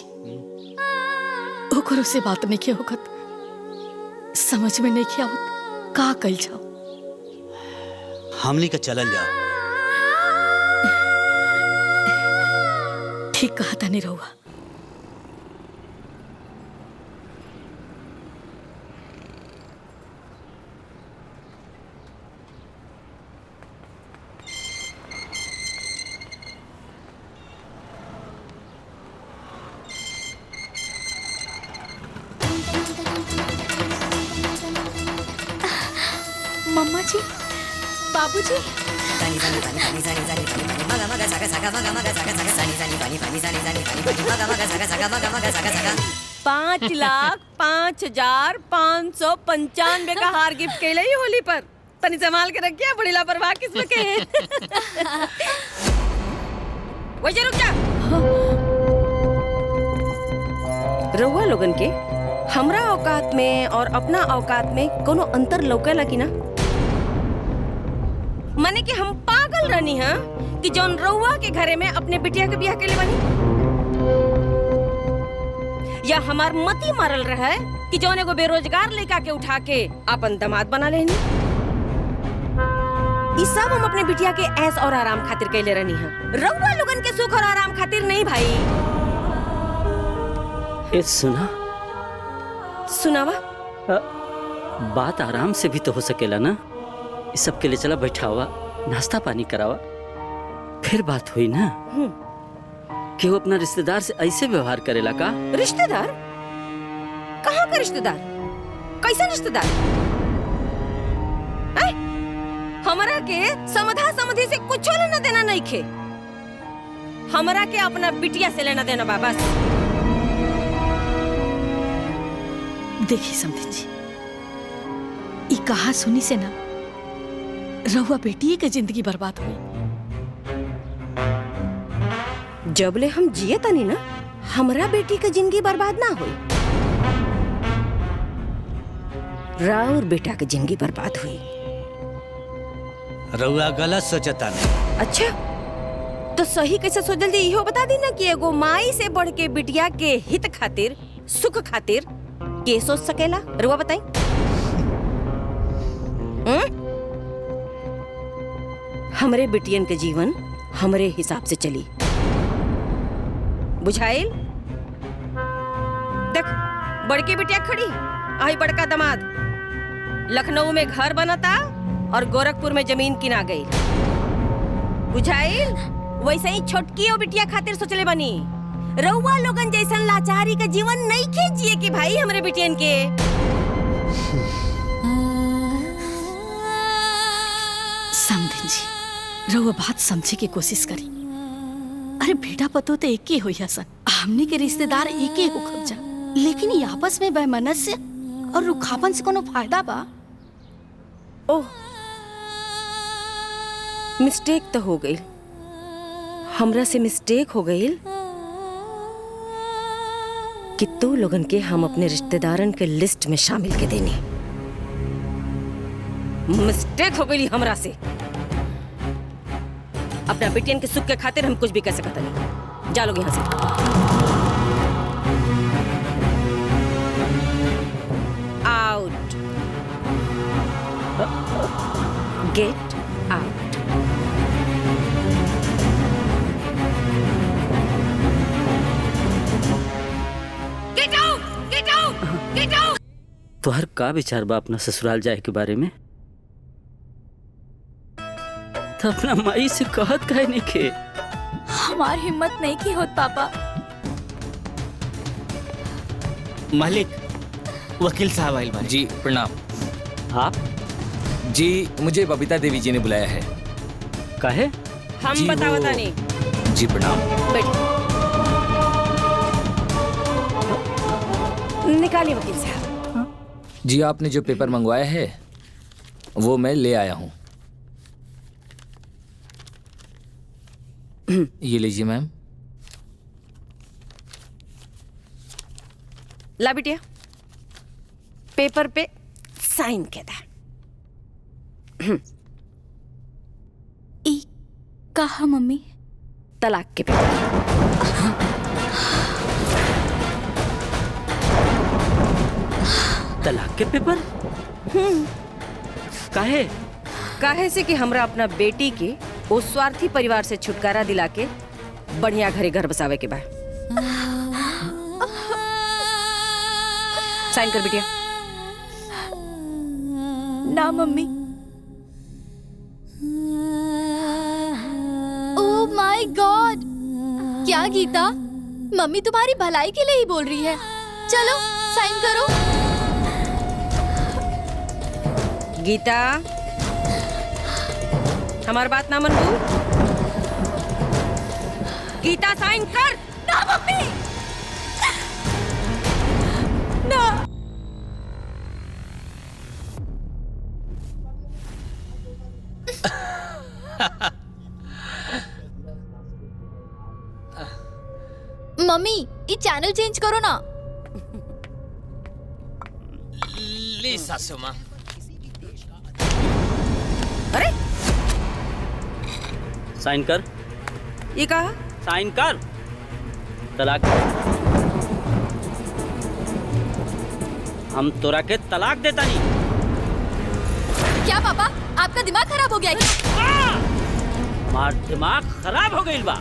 ओकरो से बात नहीं किया होगत, समझ में नहीं किया होत का कल जाओ। हमनी के चलल जाओ। ठीक कहा था नहीं रहुआ। मम्मा जी, बाबूजी। 5,05,595 का हार गिफ्ट के लिए होली पर तनी संभाल के रखिए, बड़ी लापरवाह किस्म के हैं। वैसे रुक जा। रउआ लोगन के हमरा औकात में और अपना औकात में कोनो अंतर लौकेला कि ना? माने कि हम पागल रहनी है कि जौन रउआ के घरे में अपने बिटिया के बियाह के लिए बनी, या हमार मती मारल रहे कि जौन एगो बेरोजगार लड़का के उठा के अपन दामाद बना लेनी। ई सब हम अपने बिटिया के ऐश और आराम खातिर कैले रहनी है, रउआ लोगन के सुख और आराम खातिर नहीं भाई। ए सुना सुनावा। बात आराम से भी तो हो सकेला ना। इस सब के लिए चला बैठावा, नाश्ता पानी करावा, फिर बात हुई ना। कि वो अपना रिश्तेदार से ऐसे व्यवहार करेला का? रिश्तेदार? कहाँ का रिश्तेदार? कैसा रिश्तेदार? हमरा के समधा समधी से कुछ लेना देना नहीं खे। हमरा के अपना बिटिया से लेना देना बा बस। देखिए समधी जी, ई कहा सुनी से ना रहुआ बेटी के जिंदगी बर्बाद हुई। जबले हम जिए तनी ना हमरा बेटी के जिंदगी बर्बाद ना हुई, राउर बेटा के जिंदगी बर्बाद हुई। रउआ गलत सोचता नहीं। अच्छा तो सही कैसे सोचल जी इहो बता दी ना कि एगो माई से बढ़ के बिटिया के हित खातिर सुख खातिर के सोच सकेला? रुआ बताई। हमरे बिटियन के जीवन हमरे हिसाब से चली, बुझाइल? देख बड़की बिटिया खड़ी, आई बड़का दामाद लखनऊ में घर बनता और गोरखपुर में जमीन किना गई, बुझाइल? वैसे ही छोटकी और बिटिया खातिर सोचले बनी। रउआ लोगन जैसन लाचारी का जीवन नहीं खींचिए कि भाई हमरे बिटियन के। समझी जी, रहुआ बात समझे की कोशिश करी। अरे बेटा पतो तो एक ही हुई हसन, हमने के रिश्तेदार एक ही हो खबजा, लेकिन ये आपस में बेमनस्य और रुखापन से कोनो फायदा बा? ओह मिस्टेक तो हो गई, हमरा से मिस्टेक हो गई कि तू लोगन के हम अपने रिश्तेदारन के लिस्ट में शामिल के देनी। मिस्टेक हो गई हमरा से। अपना बेटियन के सुख के खातिर हम कुछ भी कर सकते नहीं। जा लोग यहाँ से। Out, get out. Get out, get out, get out. तोहर का विचार बा अपना ससुराल जाए के बारे में? तो अपना माई से कहत काहे नहीं के? हमार हिम्मत नहीं की होत पापा। मालिक, वकील साहब आइल बानी। जी प्रणाम। आप जी, मुझे बबीता देवी जी ने बुलाया है। काहे? हम जी, बतावता वो- नहीं। जी प्रणाम। बैठो। निकालिए वकील साहब। जी, आपने जो पेपर मंगवाया है वो मैं ले आया हूँ। ये लीजिए मैम। ला बिटिया, पेपर पे साइन के दा। ई कहा मम्मी? तलाक के पेपर। तलाक के पेपर? काहे? काहे से कि हमरा अपना बेटी के उस स्वार्थी परिवार से छुटकारा दिला के बढ़िया घरे घर बसावे के बा। साइन कर बिटिया। ना मम्मी। ओह माय गॉड, क्या गीता, मम्मी तुम्हारी भलाई के लिए ही बोल रही है। चलो साइन करो। गीता, हमारी बात ना मनबू? गीता साइन कर। ना मम्मी, ना। मम्मी ये चैनल चेंज करो ना। ली सासू माँ। अरे साइन कर। ये कहा? साइन कर। तलाक। हम तोरा के तलाक देता नहीं। क्या पापा, आपका दिमाग खराब हो गया क्या? मार दिमाग खराब हो गई बा।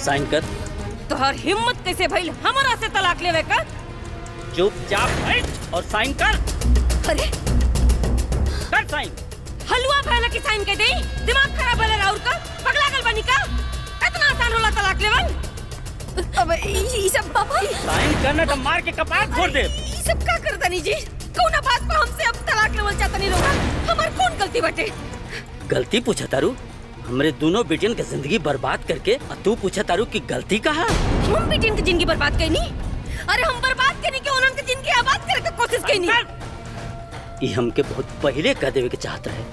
साइन कर। तोहर हिम्मत कैसे भइल हमरा से तलाक लेवे का? चुपचाप बैठ और साइन कर। अरे कर साइन। हलवा भैला की साइन के दे? दिमाग खराब भले राउर का? पगला गल बनी का? इतना आसान होला तलाक लेवन? अब ई सब पापा साइन करना तो मार के कपार फोड़ दे। ई सब का करता नहीं जी? कौना बात पे हमसे अब तलाक लेवल चाहता नहीं लोग? हमार कौन गलती बाटे? गलती पूछा तारू? हमरे दोनों बेटियन के जिंदगी बर्बाद करके और तू पूछा तारू कि गलती कहा? हम बेटियन की जिंदगी बर्बाद कईनी? अरे हम बर्बाद करने के उन्होंने जिंदगी आबाद करे के कोशिश कईनी। ये हमके बहुत पहले कह देवे के चाहता है।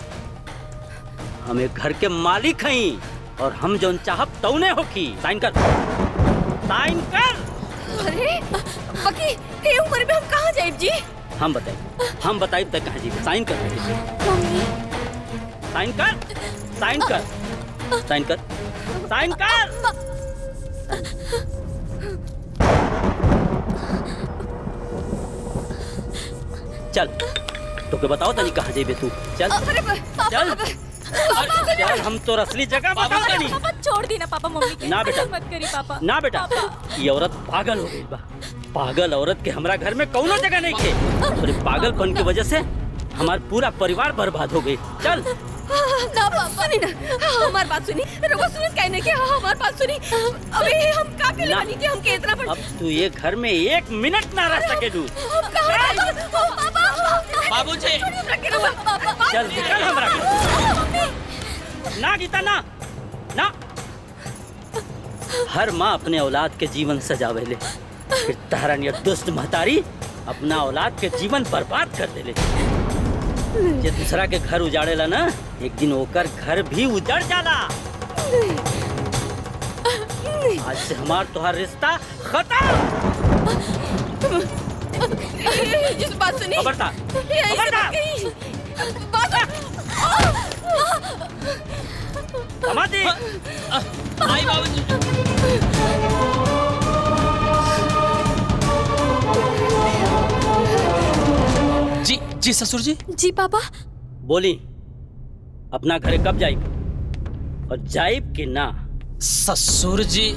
हम एक घर के मालिक हई और हम जौन चाहब तौने होखी। साइन कर, साइन कर। अरे बाकी ये उम्र में हम कहाँ जाइब जी? हम बताइब तक कहाँ जी। साइन कर, साइन कर, साइन कर, साइन कर, साइन कर। चल तो के बताओ तनी कहाँ जाइबे तू। चल चल चल, हम तो असली जगह बताओ तनी। पापा छोड़ दी ना पापा मम्मी के। ना बेटा, मत करी पापा। ना बेटा, ये औरत पागल हो गई बा। पागल औरत के हमरा घर में कौनो जगह नहीं थे। और पागलपन की वजह से हमार पूरा परिवार बर्बाद हो गई। चल ना पापा, सुनी ना हमार बात सुनी। रोको सुनी कहने के हमार बात सुनी। अबे हम काफी बनी कि हमके इतना अब तू ये घर में एक मिनट ना रह सके तू। बाबूजी चल निकल हमरा घर। ना गीता ना ना। हर माँ अपने औलाद के जीवन सजावेले, फिर तारा नियर दुष्ट महतारी अपना औलाद के जीवन बर्बाद कर देले। जे दूसरा के घर उजाड़ेला ना, एक दिन ओकर घर भी उजड़ जाला। आज से हमार तोहार रिश्ता खत्म। जिस बात सुनी खबरदार, समाधि। आई बाबूजी। जी जी ससुर जी। जी पापा। बोली अपना घरे कब जाइब और जाइब कि ना? ससुर जी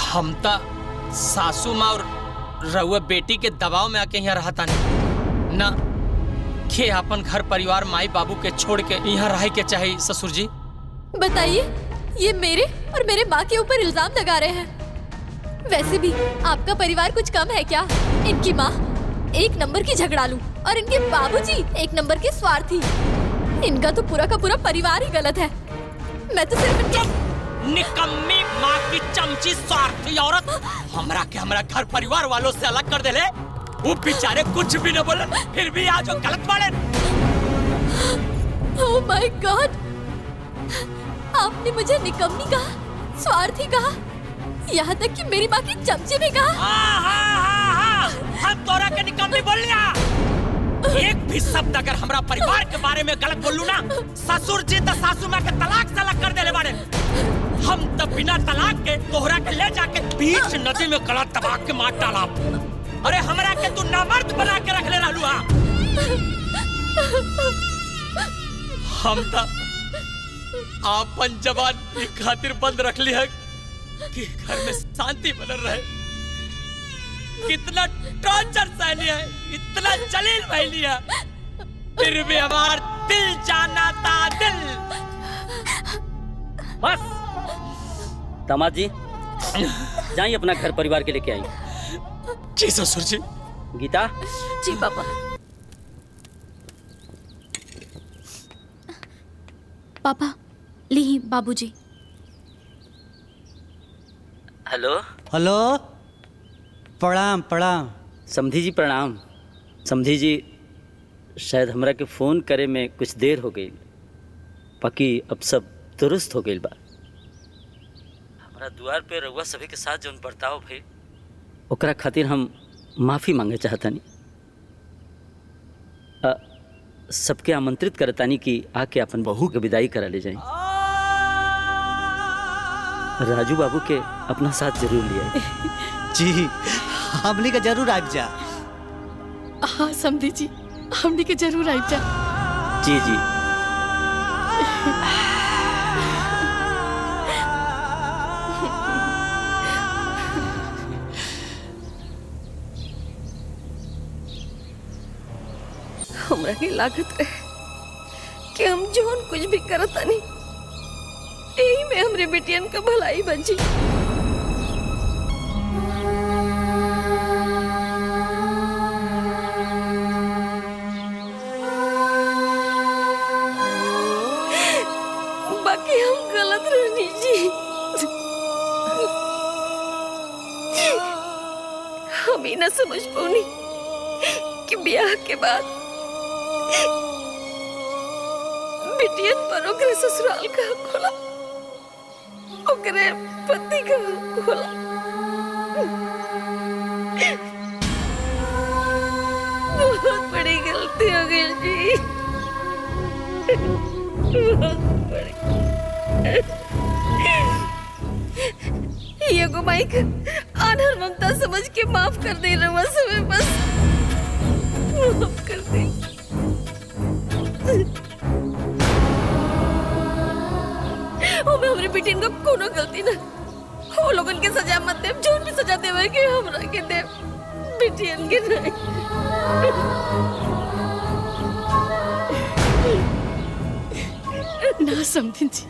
हम ता सासू माँ और रउआ बेटी के दबाव में आके यहाँ रहता नहीं ना। के अपन घर परिवार माई बाबू के छोड़ के यहाँ रह के चाहिए ससुर जी। बताइए, ये मेरे और मेरे माँ के ऊपर इल्जाम लगा रहे हैं। वैसे भी आपका परिवार कुछ कम है क्या? इनकी माँ एक नंबर की झगड़ालू और इनके बाबूजी एक नंबर के स्वार्थी। इनका तो पूरा का पूरा परिवार ही गलत है। मैं तो सिर्फ इनके निकम्मी माँ की चमची स्वार्थी औरत हमरा के हमरा घर परिवार वालों से अलग कर देले। वो बेचारे कुछ भी न बोले, फिर भी आज वो गलत बाड़े। ओह माय गॉड, आपने मुझे निकम्मी कहा, स्वार्थी कहा, यहाँ तक कि मेरी माँ की चमची भी कहा। हम तोरा के निकम्मी बोल लिया। एक भी शब्द अगर हमरा परिवार के बारे में गलत बोलूं ना, ससुर जी तो सासू माँ के तलाक से अलग कर देले बाड़े। हम तब बिना तलाक के तोहरा के ले जाके बीच नदी में गला दबा के मार डाला। अरे हमरा के तू नामर्द बना के रख ले रहलू। हम तो आपन जबान की खातिर बंद रख ली है कि घर में शांति बनल रहे। कितना टॉर्चर सह लिया है, इतना जलील भय लिया, फिर भी हमार दिल जाना था दिल। बस दामाद जी जाइए अपना घर परिवार के लेके आई। जी ससुर जी। गीता। जी पापा। पापा ली बाबूजी। हेलो हेलो, प्रणाम प्रणाम। समधी जी प्रणाम। समधी जी शायद हमरा के फ़ोन करे में कुछ देर हो गई, बाकी अब सब दुरुस्त हो गई बा। हमारा द्वार पे रउआ सभी के साथ जौन बर्ताव भइल ओकरा खातिर हम माफ़ी मांगे चाहतानी। सबके आमंत्रित करतानी कि आके अपन बहू के विदाई करा ले जाए। राजू बाबू के अपना साथ जरूर लिया। जी हमनी का जरूर आ जा। हाँ समधी जी, हमनी के जरूर आ जा। जी जी। हमरा के लागत रहे कि हम जोन कुछ भी करता नहीं, यही में हमरे बेटियन का भलाई बची। समझ पाऊनी कि ब्याह के बाद बिटियन पर ओकरे ससुराल का हक होला, ओकरे पति का हक होला। बहुत बड़ी गलती हो गई जी, बहुत बड़ी। ये माई का आनर ममता समझ के माफ कर दे रहा समय, बस माफ कर दे। मैं हमारे बेटी को कोनो गलती ना, वो लोगन के सजा मत दे, जोन भी सजा देवे के हमरा के दे, बेटियन के नहीं। ना समझिन जी,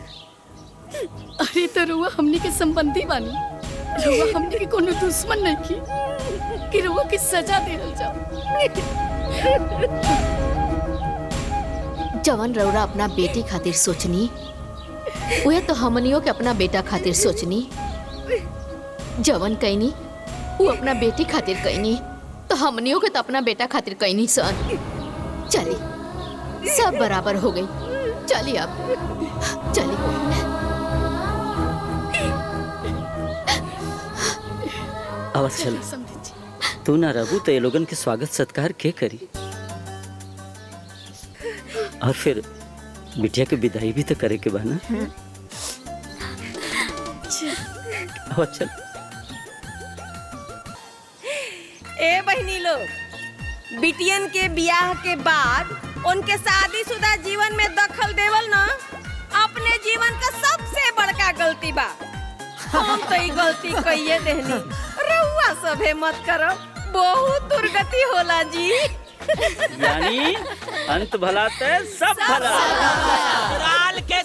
अरे तो रुआ हमनी के संबंधी बानी, रुआ हमनी के कोनो दुश्मन नहीं की कि रुआ की सजा देहल जाओ। जवन रौरा अपना बेटी खातिर सोचनी, वह तो हमनियों के अपना बेटा खातिर सोचनी। जवन कहनी वो अपना बेटी खातिर कहनी, तो हमनियों के तो अपना बेटा खातिर कहनी सन। चली सब बराबर हो गई, चलिए अब चलिए। अब चल, तू ना रहू तो ये लोगन के स्वागत सत्कार के करी, और फिर बिटिया की विदाई भी तो करे के बा ना। अब चल। ए बहनी लोग, बिटियन के ब्याह के बाद उनके शादीशुदा जीवन में दखल देवल ना अपने जीवन का सबसे बड़का गलती बा। हम तो ये गलती कहिए देहनी, रहुआ सभे मत करो, बहुत दुर्गति होला जी। यानी अंत भला ते सब भला। ससुराल के